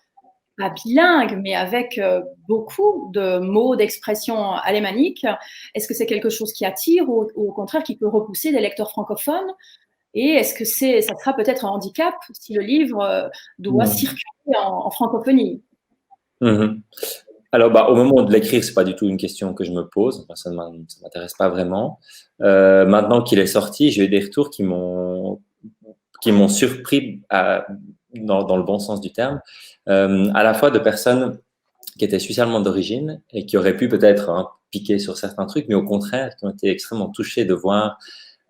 pas bilingue, mais avec beaucoup de mots, d'expressions alémaniques, est-ce que c'est quelque chose qui attire ou au contraire qui peut repousser des lecteurs francophones? Et est-ce que ça sera peut-être un handicap si le livre doit circuler en francophonie? Alors, au moment de l'écrire, c'est pas du tout une question que je me pose. Ça ne m'intéresse pas vraiment. Maintenant qu'il est sorti, j'ai eu des retours qui m'ont surpris dans le bon sens du terme, à la fois de personnes qui étaient suisses allemandes d'origine et qui auraient pu peut-être piquer sur certains trucs, mais au contraire, qui ont été extrêmement touchés de voir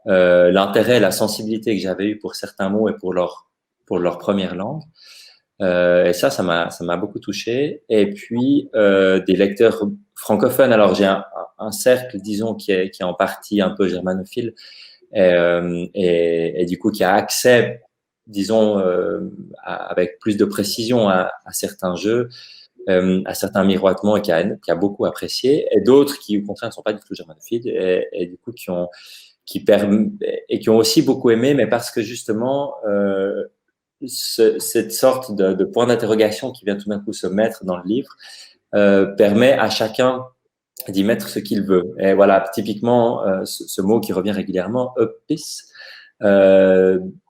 l'intérêt, la sensibilité que j'avais eu pour certains mots et pour leur première langue. Et ça m'a beaucoup touché. Et puis, des lecteurs francophones. Alors, j'ai un cercle, disons, qui est en partie un peu germanophile et du coup, qui a accès, disons, avec plus de précision à certains jeux, à certains miroitements et qui a beaucoup apprécié. Et d'autres qui, au contraire, ne sont pas du tout germanophiles et du coup, qui ont aussi beaucoup aimé, mais parce que justement, cette sorte de point d'interrogation qui vient tout d'un coup se mettre dans le livre permet à chacun d'y mettre ce qu'il veut. Et voilà, typiquement, ce mot qui revient régulièrement, Öppis,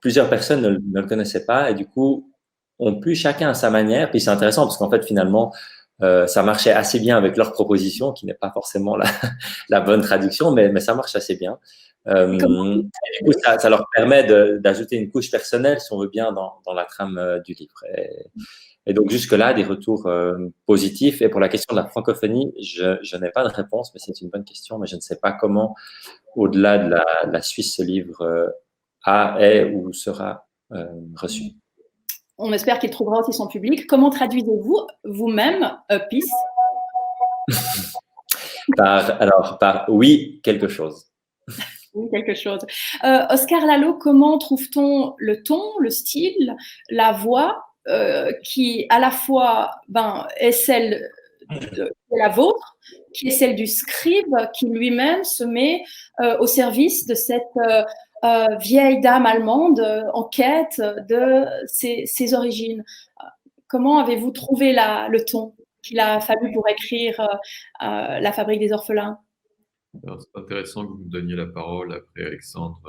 plusieurs personnes ne le connaissaient pas et du coup ont pu chacun à sa manière. Puis c'est intéressant parce qu'en fait, finalement, ça marchait assez bien avec leur proposition, qui n'est pas forcément la bonne traduction, mais ça marche assez bien. Et du coup, ça leur permet d'ajouter une couche personnelle, si on veut bien, dans la trame du livre. Et donc, jusque-là, des retours positifs. Et pour la question de la francophonie, je n'ai pas de réponse, mais c'est une bonne question. Mais je ne sais pas comment, au-delà de la Suisse, ce livre est ou sera reçu. On espère qu'il trouvera aussi son public. Comment traduisez-vous vous-même Peace? Par oui, quelque chose. Oui, quelque chose. Oscar Lalo, comment trouve-t-on le ton, le style, la voix qui à la fois est celle de la vôtre, qui est celle du scribe, qui lui-même se met au service de cette vieille dame allemande en quête de ses origines. Comment avez-vous trouvé le ton qu'il a fallu pour écrire La Fabrique des orphelins? C'est intéressant que vous me donniez la parole après Alexandre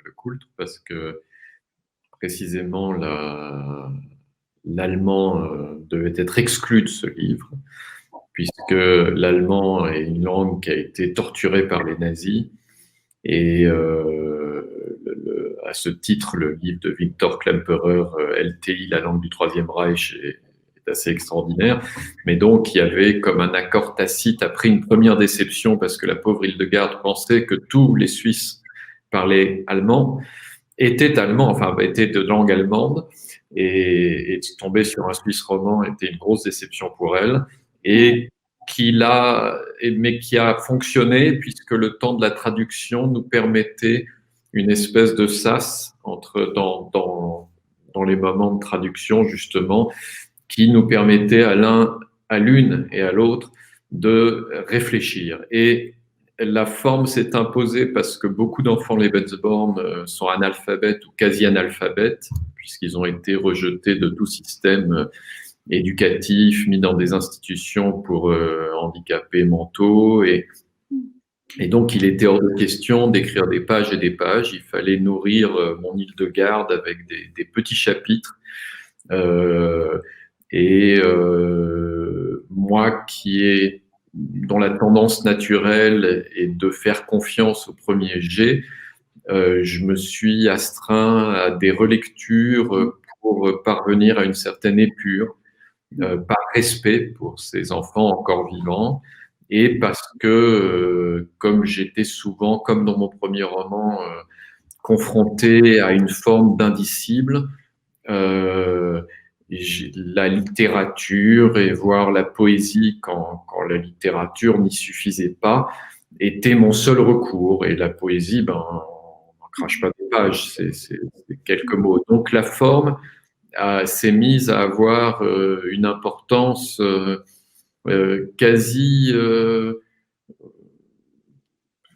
Lecoultre, parce que précisément l'allemand devait être exclu de ce livre, puisque l'allemand est une langue qui a été torturée par les nazis. Et à ce titre, le livre de Victor Klemperer, LTI, la langue du Troisième Reich, est assez extraordinaire. Mais donc, il y avait comme un accord tacite, après une première déception, parce que la pauvre Hildegarde pensait que tous les Suisses parlaient allemand, étaient de langue allemande, et tomber sur un Suisse roman était une grosse déception pour elle, mais qui a fonctionné puisque le temps de la traduction nous permettait une espèce de sas dans les moments de traduction, justement, qui nous permettait à l'une et à l'autre de réfléchir. Et la forme s'est imposée parce que beaucoup d'enfants Lebensborn sont analphabètes ou quasi-analphabètes, puisqu'ils ont été rejetés de tout système éducatif, mis dans des institutions pour handicapés mentaux. Et donc, il était hors de question d'écrire des pages et des pages. Il fallait nourrir mon Hildegarde avec des petits chapitres. Moi, dont la tendance naturelle est de faire confiance au premier jet, je me suis astreint à des relectures pour parvenir à une certaine épure, par respect pour ces enfants encore vivants, et parce que, comme j'étais souvent, comme dans mon premier roman, confronté à une forme d'indicible, la littérature et voire la poésie, quand la littérature n'y suffisait pas, était mon seul recours. Et la poésie, on n'en crache pas des pages, c'est quelques mots. Donc la forme s'est mise à avoir une importance quasi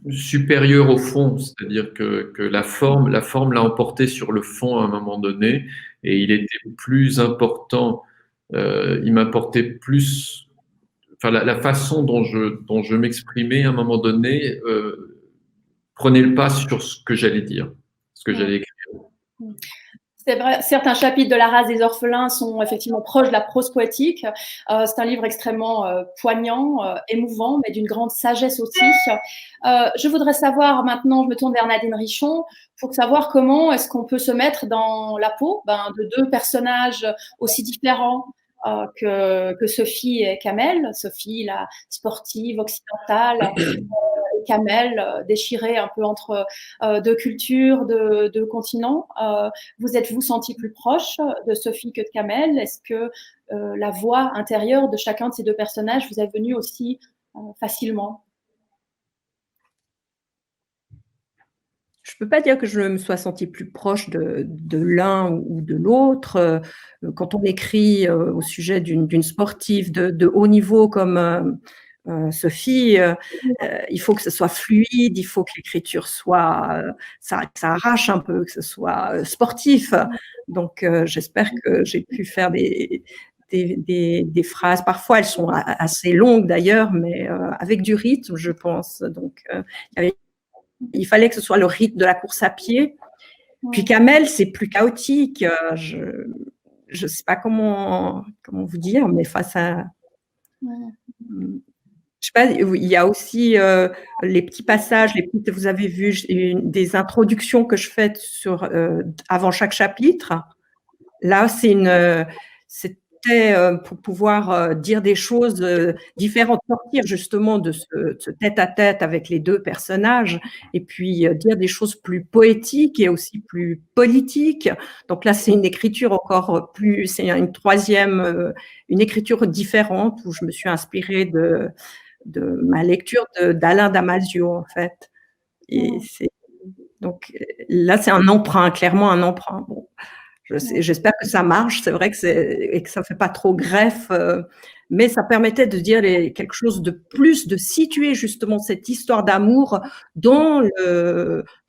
supérieure au fond, c'est-à-dire que la forme l'a emporté sur le fond à un moment donné, et il était plus important, il m'importait plus, la façon dont je m'exprimais à un moment donné prenait le pas sur ce que j'allais dire, ce que j'allais écrire. C'est vrai, certains chapitres de La race des orphelins sont effectivement proches de la prose poétique. C'est un livre extrêmement poignant, émouvant, mais d'une grande sagesse aussi. Je voudrais savoir maintenant, je me tourne vers Nadine Richon, pour savoir comment est-ce qu'on peut se mettre dans la peau de deux personnages aussi différents que Sophie et Kamel. Sophie, la sportive occidentale, Kamel, déchirée un peu entre deux cultures, deux continents. Vous êtes-vous senti plus proche de Sophie que de Kamel? Est-ce que la voix intérieure de chacun de ces deux personnages vous est venue aussi facilement? Je ne peux pas dire que je me sois sentie plus proche de l'un ou de l'autre. Quand on écrit au sujet d'une sportive de haut niveau comme Sophie, il faut que ce soit fluide, il faut que l'écriture soit, ça arrache un peu, que ce soit sportif. Donc, j'espère que j'ai pu faire des phrases. Parfois, elles sont assez longues d'ailleurs, mais avec du rythme, je pense. Donc, il fallait que ce soit le rythme de la course à pied. Puis Kamel, c'est plus chaotique. Je ne sais pas comment vous dire, mais face à… sais pas, il y a aussi les petits passages, vous avez vu des introductions que je fais avant chaque chapitre. Là, c'était pour pouvoir dire des choses différentes, sortir justement de ce tête-à-tête avec les deux personnages, et puis dire des choses plus poétiques et aussi plus politiques. Donc là, c'est une écriture encore plus, c'est une écriture différente où je me suis inspirée de ma lecture d'Alain Damasio, en fait. Et donc là, c'est un emprunt, clairement un emprunt. Bon. J'espère que ça marche. C'est vrai et que ça fait pas trop greffe, mais ça permettait de dire quelque chose de plus, de situer justement cette histoire d'amour dans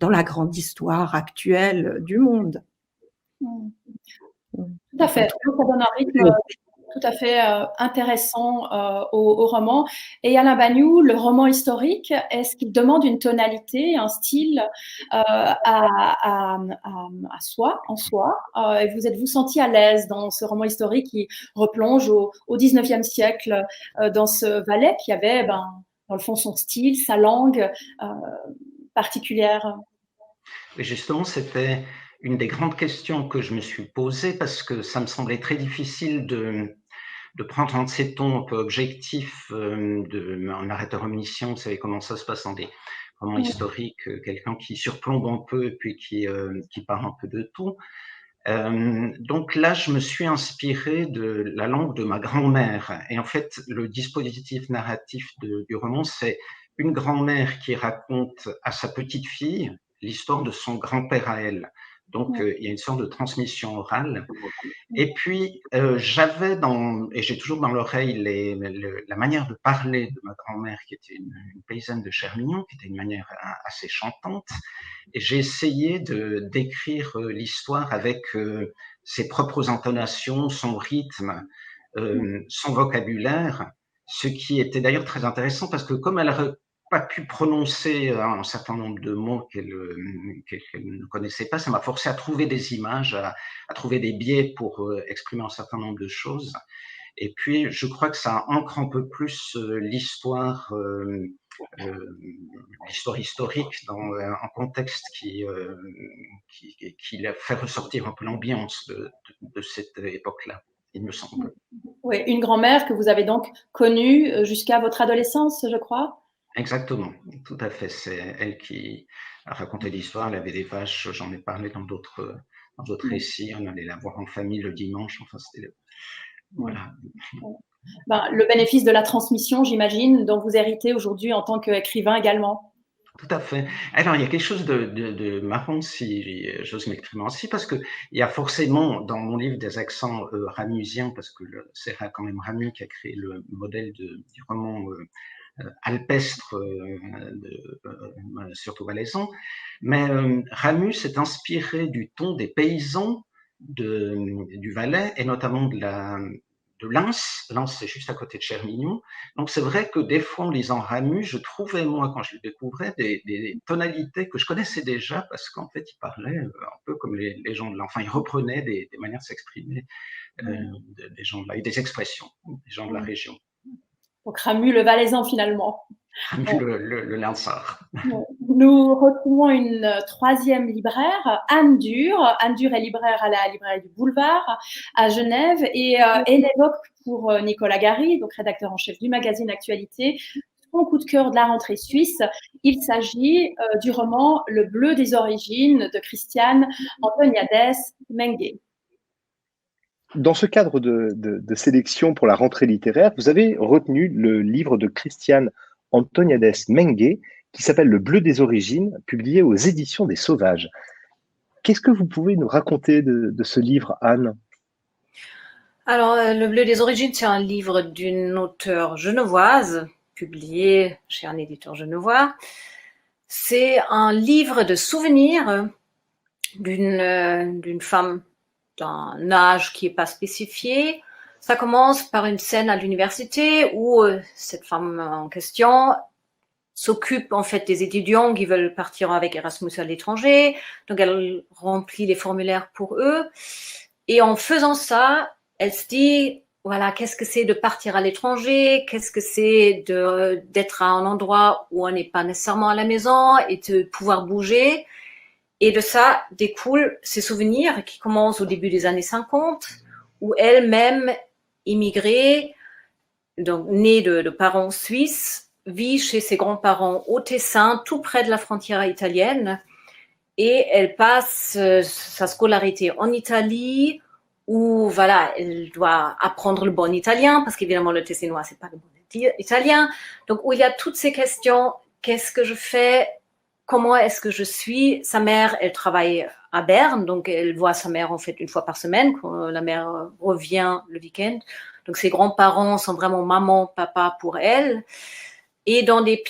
la grande histoire actuelle du monde. Tout à fait. Ça donne un rythme tout à fait intéressant au roman. Et Alain Banyou, le roman historique, est-ce qu'il demande une tonalité, un style en soi et vous êtes-vous senti à l'aise dans ce roman historique qui replonge au 19e siècle dans ce Valais qui avait, dans le fond, son style, sa langue particulière? Et justement, c'était une des grandes questions que je me suis posée parce que ça me semblait très difficile de prendre un de ces tons un peu objectifs un narrateur omniscient. Vous savez comment ça se passe dans des romans historiques, quelqu'un qui surplombe un peu et puis qui part un peu de tout. Donc là, je me suis inspiré de la langue de ma grand-mère. Et en fait, le dispositif narratif du roman, c'est une grand-mère qui raconte à sa petite fille l'histoire de son grand-père à elle. Donc, il y a une sorte de transmission orale. Et puis, j'avais et j'ai toujours dans l'oreille la manière de parler de ma grand-mère, qui était une paysanne de Chermignon, qui était une manière assez chantante. Et j'ai essayé d'écrire l'histoire avec ses propres intonations, son rythme, son vocabulaire, ce qui était d'ailleurs très intéressant parce que comme elle n'aurait pas pu prononcer un certain nombre de mots qu'elle ne connaissait pas, ça m'a forcé à trouver des images, à trouver des biais pour exprimer un certain nombre de choses. Et puis, je crois que ça ancre un peu plus l'histoire historique dans un contexte qui fait ressortir un peu l'ambiance de cette époque-là, il me semble. Oui, une grand-mère que vous avez donc connue jusqu'à votre adolescence, je crois. Exactement, tout à fait. C'est elle qui a raconté l'histoire. Elle avait des vaches, j'en ai parlé dans d'autres récits. On allait la voir en famille le dimanche. Enfin, c'était voilà. Le bénéfice de la transmission, j'imagine, dont vous héritez aujourd'hui en tant qu'écrivain également. Tout à fait. Alors, il y a quelque chose de marrant, si j'ose m'exprimer ainsi, parce qu'il y a forcément dans mon livre des accents ramusiens, parce que c'est quand même Ramus qui a créé le modèle du roman alpestre, surtout valaisan. Mais Ramus s'est inspiré du ton des paysans du Valais, et notamment de Lens. Lens, c'est juste à côté de Chermignon. Donc, c'est vrai que des fois, en lisant Ramus, je trouvais, moi, quand je le découvrais, des tonalités que je connaissais déjà, parce qu'en fait, il parlait un peu comme les gens de là. Enfin, il reprenait des manières de s'exprimer des gens de là, et des expressions des gens de la région. Donc, Ramus le Valaisan, finalement. Ramus le Lensard. Nous retrouvons une troisième libraire, Anne Dur. Anne Dur est libraire à la librairie du Boulevard à Genève et elle évoque pour Nicolas Gary, donc rédacteur en chef du magazine Actualité, son coup de cœur de la rentrée suisse. Il s'agit du roman Le bleu des origines de Christiane Antoniades Mengue. Dans ce cadre de sélection pour la rentrée littéraire, vous avez retenu le livre de Christiane Antoniades Mengue qui s'appelle Le bleu des origines, publié aux éditions des Sauvages. Qu'est-ce que vous pouvez nous raconter de ce livre, Anne ? Alors, Le bleu des origines, c'est un livre d'une auteure genevoise, publié chez un éditeur genevois. C'est un livre de souvenirs d'une femme d'un âge qui n'est pas spécifié. Ça commence par une scène à l'université où cette femme en question s'occupe en fait des étudiants qui veulent partir avec Erasmus à l'étranger. Donc elle remplit les formulaires pour eux. Et en faisant ça, elle se dit, voilà, qu'est-ce que c'est de partir à l'étranger, qu'est-ce que c'est d'être à un endroit où on n'est pas nécessairement à la maison et de pouvoir bouger. Et de ça découlent ces souvenirs qui commencent au début des années 50, où elle-même, immigrée, donc née de parents suisses, vit chez ses grands-parents au Tessin, tout près de la frontière italienne, et elle passe sa scolarité en Italie, où voilà, elle doit apprendre le bon italien, parce qu'évidemment le tessinois c'est pas le bon italien. Donc où il y a toutes ces questions, qu'est-ce que je fais, comment est-ce que je suis. Sa mère, elle travaille à Berne, donc elle voit sa mère en fait une fois par semaine quand la mère revient le week-end. Donc ses grands-parents sont vraiment maman, papa pour elle. Et dans des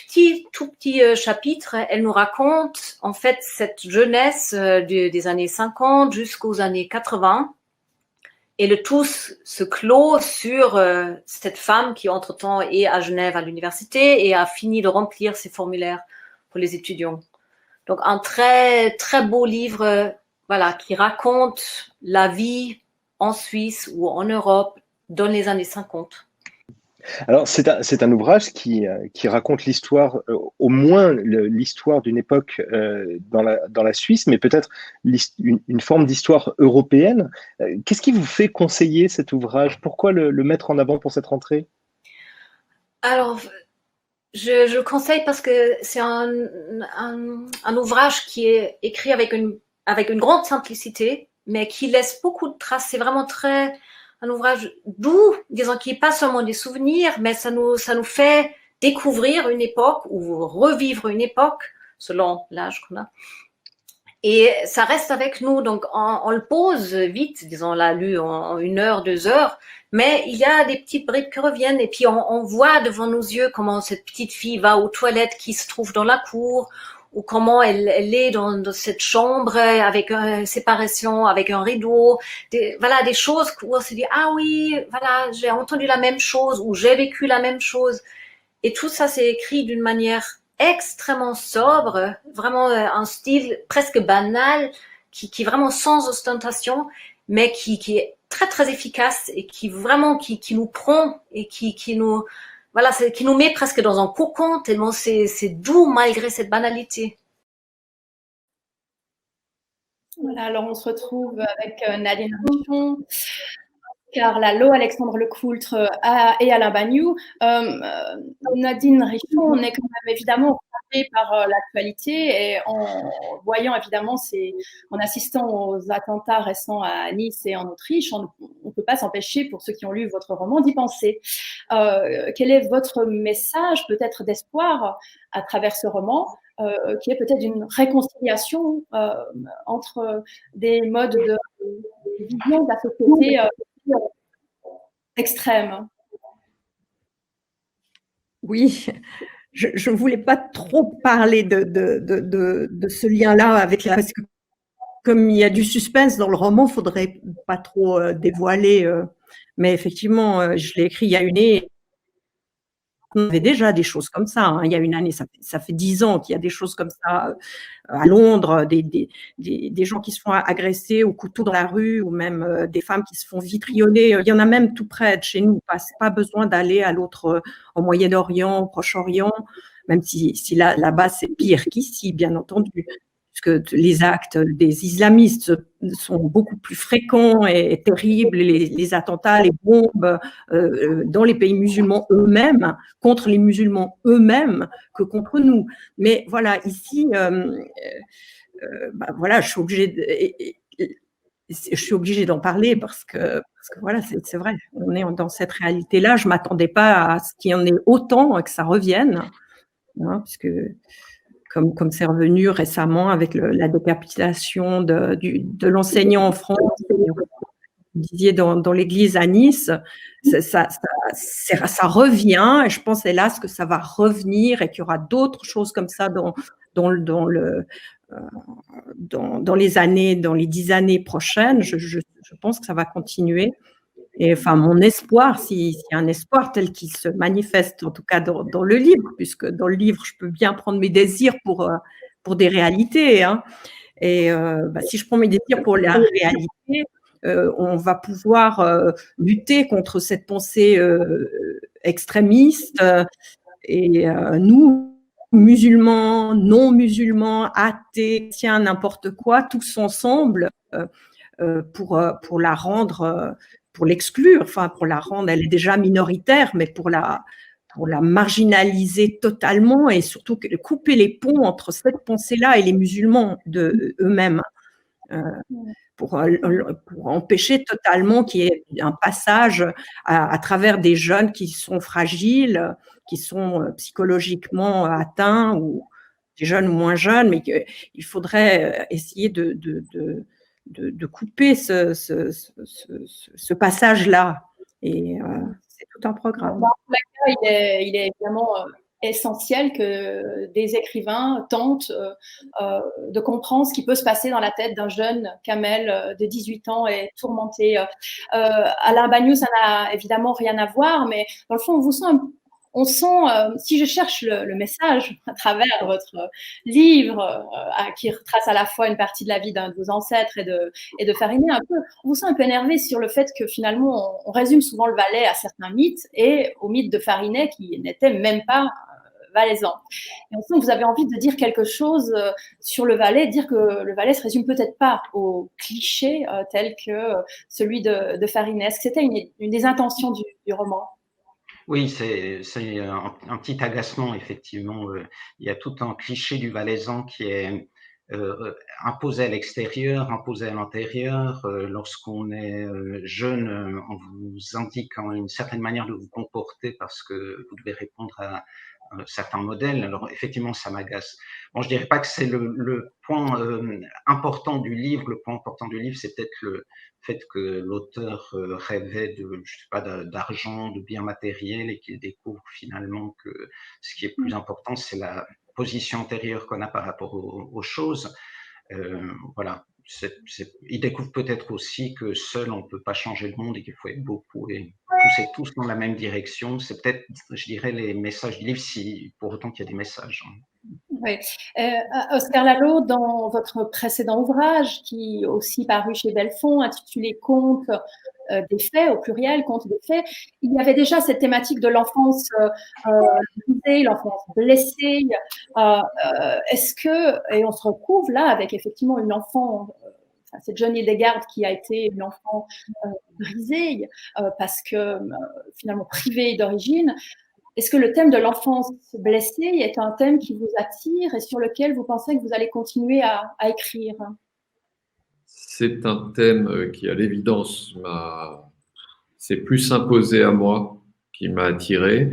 tout petits chapitres, elle nous raconte en fait cette jeunesse des années 50 jusqu'aux années 80. Et le tout se clôt sur cette femme qui, entre-temps, est à Genève à l'université et a fini de remplir ses formulaires pour les étudiants. Donc, un très, très beau livre voilà, qui raconte la vie en Suisse ou en Europe dans les années 50. Alors, c'est un ouvrage qui raconte l'histoire, au moins l'histoire d'une époque dans la Suisse, mais peut-être une forme d'histoire européenne. Qu'est-ce qui vous fait conseiller cet ouvrage? Pourquoi le mettre en avant pour cette rentrée? Alors, je le conseille parce que c'est un ouvrage qui est écrit avec une grande simplicité, mais qui laisse beaucoup de traces. C'est vraiment un ouvrage doux, disons, qui n'est pas seulement des souvenirs, mais ça nous fait découvrir une époque ou revivre une époque, selon l'âge qu'on a. Et ça reste avec nous, donc on le pose vite, disons, on l'a lu en 1 heure, 2 heures, mais il y a des petites bribes qui reviennent, et puis on voit devant nos yeux comment cette petite fille va aux toilettes qui se trouvent dans la cour, ou comment elle est dans cette chambre avec une séparation, avec un rideau, voilà, des choses où on se dit, ah oui, voilà, j'ai entendu la même chose, ou j'ai vécu la même chose. Et tout ça, c'est écrit d'une manière extrêmement sobre, vraiment un style presque banal, qui est vraiment sans ostentation, mais qui est très, très efficace et qui vraiment, qui nous prend et qui nous, voilà, qui nous met presque dans un cocon, tellement c'est doux malgré cette banalité. Voilà, alors on se retrouve avec Nadine Richon, Oscar Lalo, Alexandre Lecoultre et Alain Bagnoud. Nadine Richon, on est quand même évidemment frappé par l'actualité et en voyant évidemment, en assistant aux attentats récents à Nice et en Autriche, on ne peut pas s'empêcher, pour ceux qui ont lu votre roman, d'y penser. Quel est votre message, peut-être d'espoir, à travers ce roman, qui est peut-être une réconciliation entre des modes de vision de la société extrême? Oui, je ne voulais pas trop parler de ce lien-là avec parce que comme il y a du suspense dans le roman, il ne faudrait pas trop dévoiler. Mais effectivement, je l'ai écrit il y a une année. On avait déjà des choses comme ça. Hein. Il y a une année, ça fait 10 ans qu'il y a des choses comme ça à Londres, des gens qui se font agresser au couteau dans la rue, ou même des femmes qui se font vitrionner. Il y en a même tout près de chez nous. Pas besoin d'aller à l'autre, au Moyen-Orient, au Proche-Orient, même si là-bas c'est pire qu'ici, bien entendu, puisque les actes des islamistes sont beaucoup plus fréquents et terribles, les attentats, les bombes dans les pays musulmans eux-mêmes, contre les musulmans eux-mêmes, que contre nous. Mais voilà, ici, voilà, je suis obligée d'en parler parce que voilà, c'est vrai, on est dans cette réalité-là. Je m'attendais pas à ce qu'il y en ait autant, que ça revienne, hein, puisque comme c'est revenu récemment avec la décapitation de l'enseignant en France, vous disiez dans l'église à Nice, ça revient, et je pense hélas que ça va revenir et qu'il y aura d'autres choses comme ça dans les années, dans les 10 années prochaines. Je pense que ça va continuer. Et enfin, mon espoir, s'il y a un espoir tel qu'il se manifeste, en tout cas dans le livre, puisque dans le livre, je peux bien prendre mes désirs pour des réalités. Hein. Et si je prends mes désirs pour la réalité, on va pouvoir lutter contre cette pensée extrémiste. Et nous, musulmans, non musulmans, athées, chrétiens, n'importe quoi, tous ensemble, pour la rendre, pour l'exclure, enfin pour la rendre, elle est déjà minoritaire, mais pour la marginaliser totalement et surtout couper les ponts entre cette pensée-là et les musulmans eux-mêmes, pour empêcher totalement qu'il y ait un passage à travers des jeunes qui sont fragiles, qui sont psychologiquement atteints, ou des jeunes ou moins jeunes, mais il faudrait essayer de couper ce passage-là. Et c'est tout un programme. Il est évidemment essentiel que des écrivains tentent de comprendre ce qui peut se passer dans la tête d'un jeune Kamel de 18 ans et tourmenté. Alain Bagnou, ça n'a évidemment rien à voir, mais dans le fond, on sent, si je cherche le message à travers votre livre, qui retrace à la fois une partie de la vie d'un de vos ancêtres et de Farinet, on vous sent un peu énervé sur le fait que finalement, on résume souvent le Valais à certains mythes et au mythe de Farinet qui n'était même pas valaisan. Et on sent que vous avez envie de dire quelque chose sur le Valais, dire que le Valais se résume peut-être pas au cliché tel que celui de Farinet. Est-ce que c'était une des intentions du roman? Oui, c'est un petit agacement, effectivement. Il y a tout un cliché du Valaisan qui est imposé à l'extérieur, imposé à l'intérieur. Lorsqu'on est jeune, on vous indique une certaine manière de vous comporter parce que vous devez répondre à certains modèles. Alors, effectivement, ça m'agace. Bon, je dirais pas que c'est le point important du livre. Le point important du livre, c'est peut-être le fait que l'auteur rêvait je sais pas, d'argent, de biens matériels, et qu'il découvre finalement que ce qui est plus important, c'est la position antérieure qu'on a par rapport aux choses. Voilà. Il découvre peut-être aussi que seul on ne peut pas changer le monde et qu'il faut être beaucoup et pousser tous dans la même direction. C'est peut-être, je dirais, les messages du livre, si pour autant qu'il y a des messages. Oui. Oscar Lalo, dans votre précédent ouvrage, qui est aussi paru chez Belfond, intitulé Contes des faits, au pluriel, Contes des faits, il y avait déjà cette thématique de l'enfance brisée, l'enfance blessée. Est-ce que, et on se retrouve là avec effectivement une enfant, cette jeune Hildegard qui a été une enfant brisée parce que finalement privée d'origine. Est-ce que le thème de l'enfance blessée est un thème qui vous attire et sur lequel vous pensez que vous allez continuer à écrire? C'est un thème qui, à l'évidence, s'est plus imposé à moi, qui m'a attiré.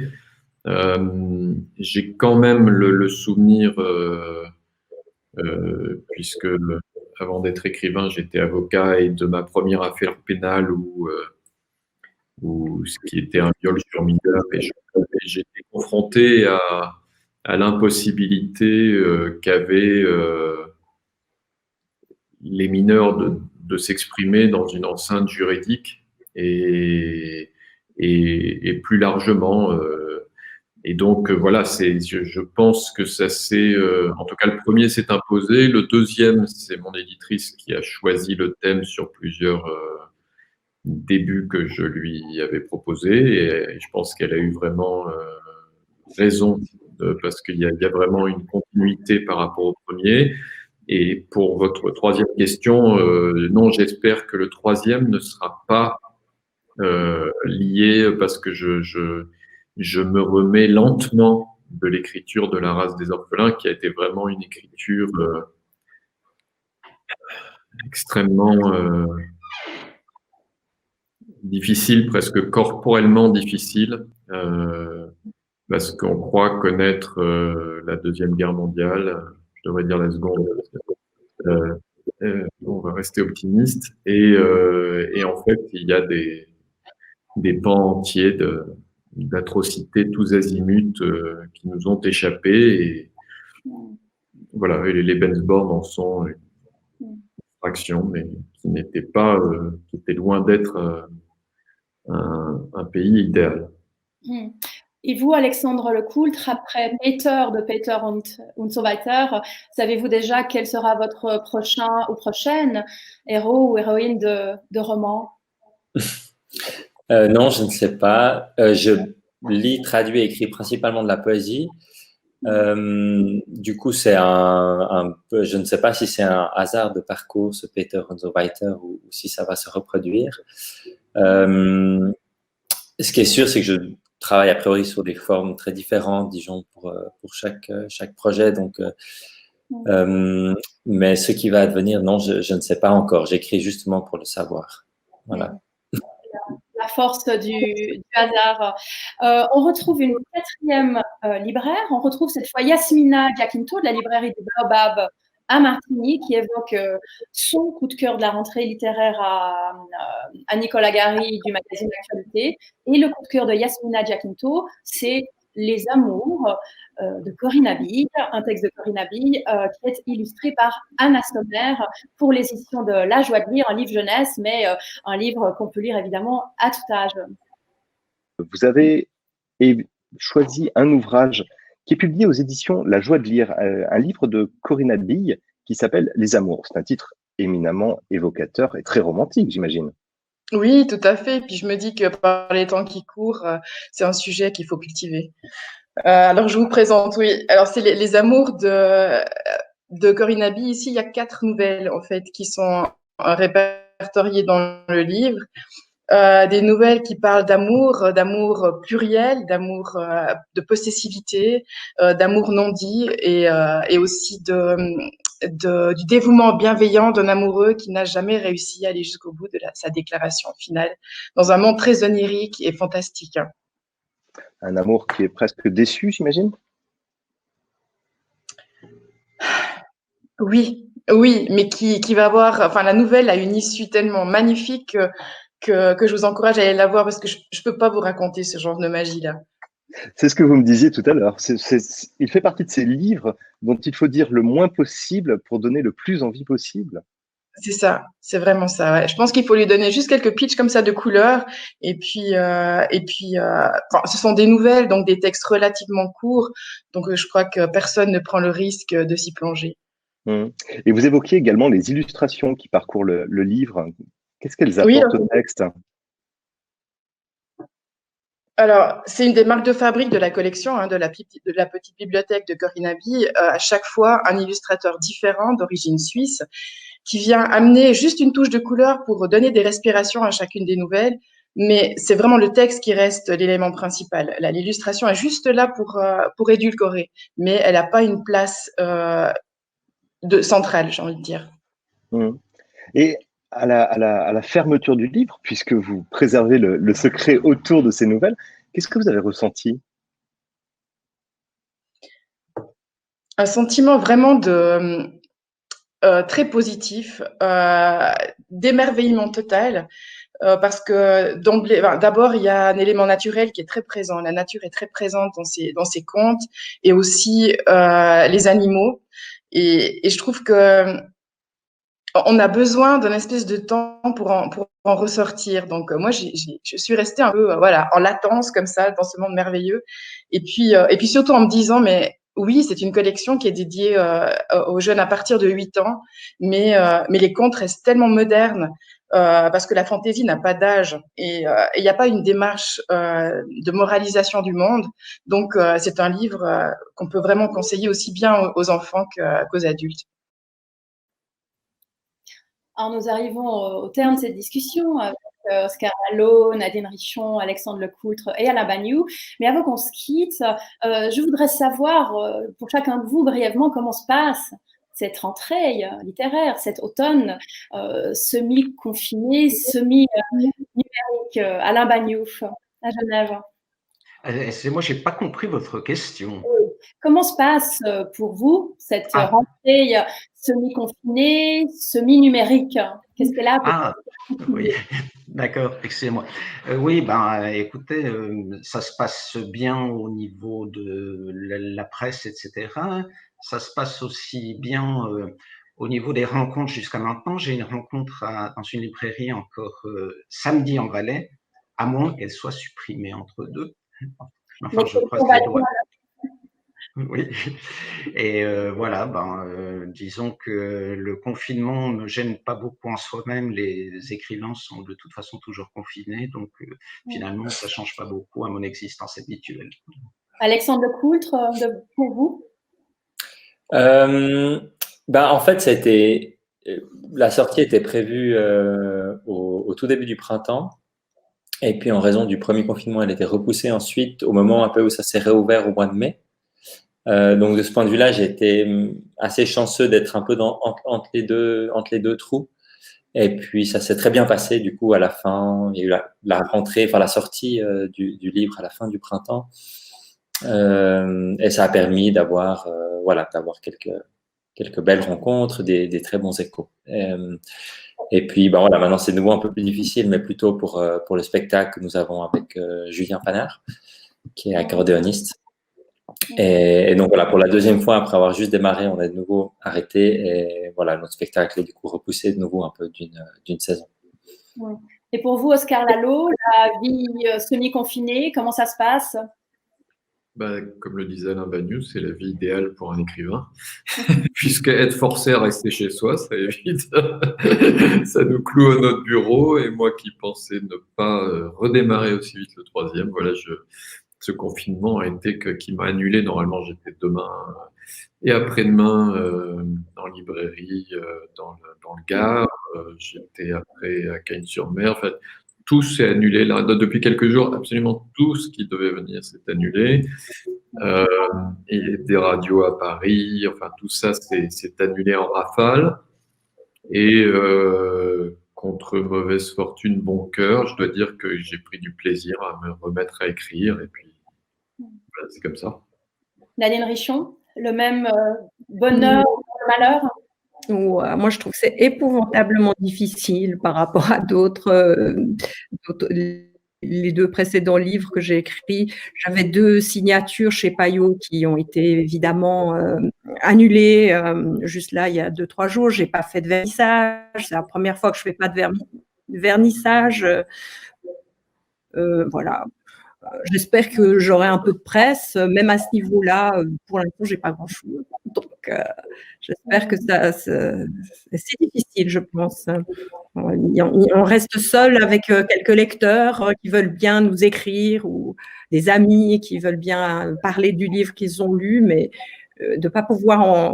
J'ai quand même le souvenir, puisque avant d'être écrivain, j'étais avocat, et de ma première affaire pénale où ce qui était un viol sur mineur, et j'étais confronté à l'impossibilité qu'avaient les mineurs de s'exprimer dans une enceinte juridique et plus largement. Et donc voilà, je pense que ça s'est, en tout cas le premier s'est imposé. Le deuxième, c'est mon éditrice qui a choisi le thème sur plusieurs débuts que je lui avais proposés, et je pense qu'elle a eu vraiment raison, parce qu'il y a vraiment une continuité par rapport au premier. Et pour votre troisième question, non, j'espère que le troisième ne sera pas lié, parce que je me remets lentement de l'écriture de La race des orphelins, qui a été vraiment une écriture extrêmement difficile, presque corporellement difficile, parce qu'on croit connaître la Deuxième Guerre mondiale, je devrais dire la Seconde, on va rester optimiste, et en fait, il y a des pans entiers d'atrocités tous azimuts qui nous ont échappé, et voilà, et les Bensborn en sont une fraction, mais qui n'était pas, qui était loin d'être un pays idéal. Et vous, Alexandre Lecoultre, après Peter de Peter und so weiter, savez-vous déjà quel sera votre prochain ou prochaine héros ou héroïne de roman? Non, je ne sais pas. Je lis, traduis et écris principalement de la poésie. Du coup, c'est je ne sais pas si c'est un hasard de parcours, ce Peter und so weiter, ou si ça va se reproduire. Ce qui est sûr, c'est que je travaille a priori sur des formes très différentes, disons, pour chaque projet. Donc, mais ce qui va advenir, non, je ne sais pas encore. J'écris justement pour le savoir. Voilà. La force du hasard. On retrouve une quatrième libraire. On retrouve cette fois Yasmina Giacinto de la librairie de Baobab à Martigny, qui évoque son coup de cœur de la rentrée littéraire à Nicolas Gary du magazine Actualité. Et le coup de cœur de Yasmina Giacinto, c'est Les Amours de Corinne Bille, un texte de Corinne Bille qui est illustré par Anna Sommer pour les éditions de La Joie de Lire, un livre jeunesse, mais un livre qu'on peut lire évidemment à tout âge. Vous avez choisi un ouvrage qui est publié aux éditions La Joie de Lire, un livre de Corinne Bille qui s'appelle Les Amours. C'est un titre éminemment évocateur et très romantique, j'imagine. Oui, tout à fait. Puis je me dis que par les temps qui courent, c'est un sujet qu'il faut cultiver. Alors je vous présente, oui. Alors c'est les Amours de Corinne Bille. Ici, il y a 4 nouvelles en fait qui sont répertoriées dans le livre. Des nouvelles qui parlent d'amour pluriel, d'amour de possessivité, d'amour non dit et aussi du dévouement bienveillant d'un amoureux qui n'a jamais réussi à aller jusqu'au bout de sa déclaration finale, dans un monde très onirique et fantastique. Un amour qui est presque déçu, j'imagine? Oui, mais qui va avoir, enfin la nouvelle a une issue tellement magnifique que je vous encourage à aller la voir parce que je peux pas vous raconter ce genre de magie-là. C'est ce que vous me disiez tout à l'heure. Il fait partie de ces livres dont il faut dire le moins possible pour donner le plus envie possible. C'est ça, c'est vraiment ça. Ouais. Je pense qu'il faut lui donner juste quelques pitchs comme ça de couleurs et puis, ce sont des nouvelles, donc des textes relativement courts. Donc, je crois que personne ne prend le risque de s'y plonger. Et vous évoquiez également les illustrations qui parcourent le livre. Qu'est-ce qu'elles apportent au texte? Alors, c'est une des marques de fabrique de la collection, de la petite bibliothèque de Corinne Bille. À chaque fois, un illustrateur différent d'origine suisse qui vient amener juste une touche de couleur pour donner des respirations à chacune des nouvelles. Mais c'est vraiment le texte qui reste l'élément principal. L'illustration est juste là pour édulcorer, mais elle n'a pas une place centrale, j'ai envie de dire. Et à la fermeture du livre, puisque vous préservez le secret autour de ces nouvelles, qu'est-ce que vous avez ressenti? Un sentiment vraiment très positif, d'émerveillement total, parce que d'abord, il y a un élément naturel qui est très présent. La nature est très présente dans ces contes et aussi les animaux. Et je trouve que on a besoin d'un espèce de temps pour en ressortir. Donc, moi, je suis restée un peu en latence comme ça dans ce monde merveilleux. Et puis surtout en me disant, mais oui, c'est une collection qui est dédiée aux jeunes à partir de 8 ans, mais les contes restent tellement modernes parce que la fantaisie n'a pas d'âge et il n'y a pas une démarche de moralisation du monde. Donc, c'est un livre qu'on peut vraiment conseiller aussi bien aux enfants qu'aux adultes. Alors, nous arrivons au terme de cette discussion avec Oscar Lalo, Nadine Richon, Alexandre Lecoultre et Alain Bagnoud. Mais avant qu'on se quitte, je voudrais savoir, pour chacun de vous, brièvement, comment se passe cette rentrée littéraire, cet automne semi-confiné, semi-numérique. Alain Bagnoud, à Genève. Excusez-moi, je n'ai pas compris votre question. Comment se passe pour vous cette rentrée semi-confinée, semi-numérique? Qu'est-ce qu'elle a? Oui, d'accord, excusez-moi. Oui, écoutez, ça se passe bien au niveau de la presse, etc. Ça se passe aussi bien au niveau des rencontres jusqu'à maintenant. J'ai une rencontre dans une librairie encore samedi en Valais, à moins qu'elle soit supprimée entre deux. Enfin, je croise les doigts. Oui. Et voilà, disons que le confinement ne me gêne pas beaucoup en soi-même. Les écrivains sont de toute façon toujours confinés, donc finalement, ça change pas beaucoup à mon existence habituelle. Alexandre Lecoultre, pour vous? En fait, la sortie était prévue au tout début du printemps. Et puis, en raison du premier confinement, elle était repoussée ensuite au moment un peu où ça s'est réouvert au mois de mai. Donc, de ce point de vue-là, j'ai été assez chanceux d'être un peu entre les deux trous. Et puis, ça s'est très bien passé. Du coup, à la fin, il y a eu la rentrée, enfin la sortie du livre à la fin du printemps. Et ça a permis d'avoir quelques belles rencontres, des très bons échos. Et puis, maintenant, c'est de nouveau un peu plus difficile, mais plutôt pour le spectacle que nous avons avec Julien Panard, qui est accordéoniste. Et donc, pour la deuxième fois, après avoir juste démarré, on a de nouveau arrêté. Et voilà, notre spectacle est du coup repoussé de nouveau un peu d'une saison. Ouais. Et pour vous, Oscar Lalo, la vie semi-confinée, comment ça se passe? Comme le disait Alain Bagnoux, c'est la vie idéale pour un écrivain, puisque être forcé à rester chez soi, ça évite, ça nous cloue à notre bureau. Et moi qui pensais ne pas redémarrer aussi vite le troisième, ce confinement a été qui m'a annulé. Normalement, j'étais demain et après-demain en librairie dans le Gard. J'étais après à Cagnes-sur-Mer. En fait, tout s'est annulé. Là, depuis quelques jours, absolument tout ce qui devait venir s'est annulé. Et des radios à Paris, enfin tout ça s'est annulé en rafale. Et contre mauvaise fortune, bon cœur, je dois dire que j'ai pris du plaisir à me remettre à écrire. Et puis, voilà, c'est comme ça. Nadine Richer, le même bonheur ou malheur? Moi, je trouve que c'est épouvantablement difficile par rapport à d'autres. Les deux précédents livres que j'ai écrits, j'avais 2 signatures chez Payot qui ont été évidemment annulées. Juste là, il y a 2-3 jours, j'ai pas fait de vernissage. C'est la première fois que je fais pas de vernissage. Voilà. J'espère que j'aurai un peu de presse. Même à ce niveau-là, pour l'instant, j'ai pas grand-chose. Donc, j'espère que c'est difficile, je pense. On reste seul avec quelques lecteurs qui veulent bien nous écrire ou des amis qui veulent bien parler du livre qu'ils ont lu, mais de ne pas pouvoir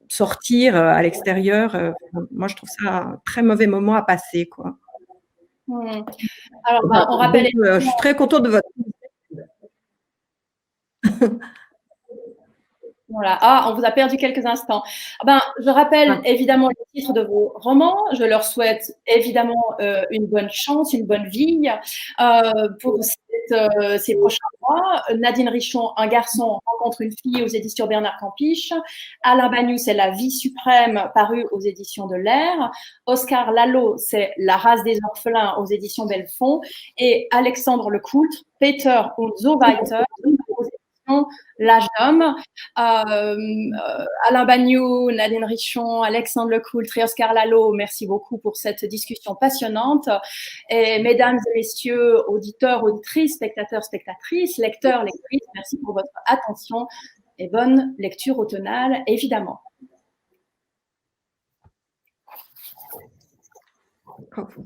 sortir à l'extérieur, moi, je trouve ça un très mauvais moment à passer, quoi. Alors, on rappelle. Je suis très contente de votre. Voilà. On vous a perdu quelques instants. Je rappelle évidemment les titres de vos romans. Je leur souhaite évidemment une bonne chance, une bonne vie pour ces prochains mois. Nadine Richer, Un garçon rencontre une fille aux éditions Bernard Campiche. Alain Bagnoux, c'est La vie suprême, paru aux éditions de l'Air. Oscar Lalo, c'est La race des orphelins aux éditions Belfond. Et Alexandre Lecoultre, Peter und so weiter, aux éditions L'Âge d'homme. Alain Bagnoux, Nadine Richer, Alexandre Lecoultre et Oscar Lalo, merci beaucoup pour cette discussion passionnante. Et mesdames et messieurs, auditeurs, auditrices, spectateurs, spectatrices, lecteurs, lectrices, merci pour votre attention et bonne lecture automnale, évidemment. Bravo.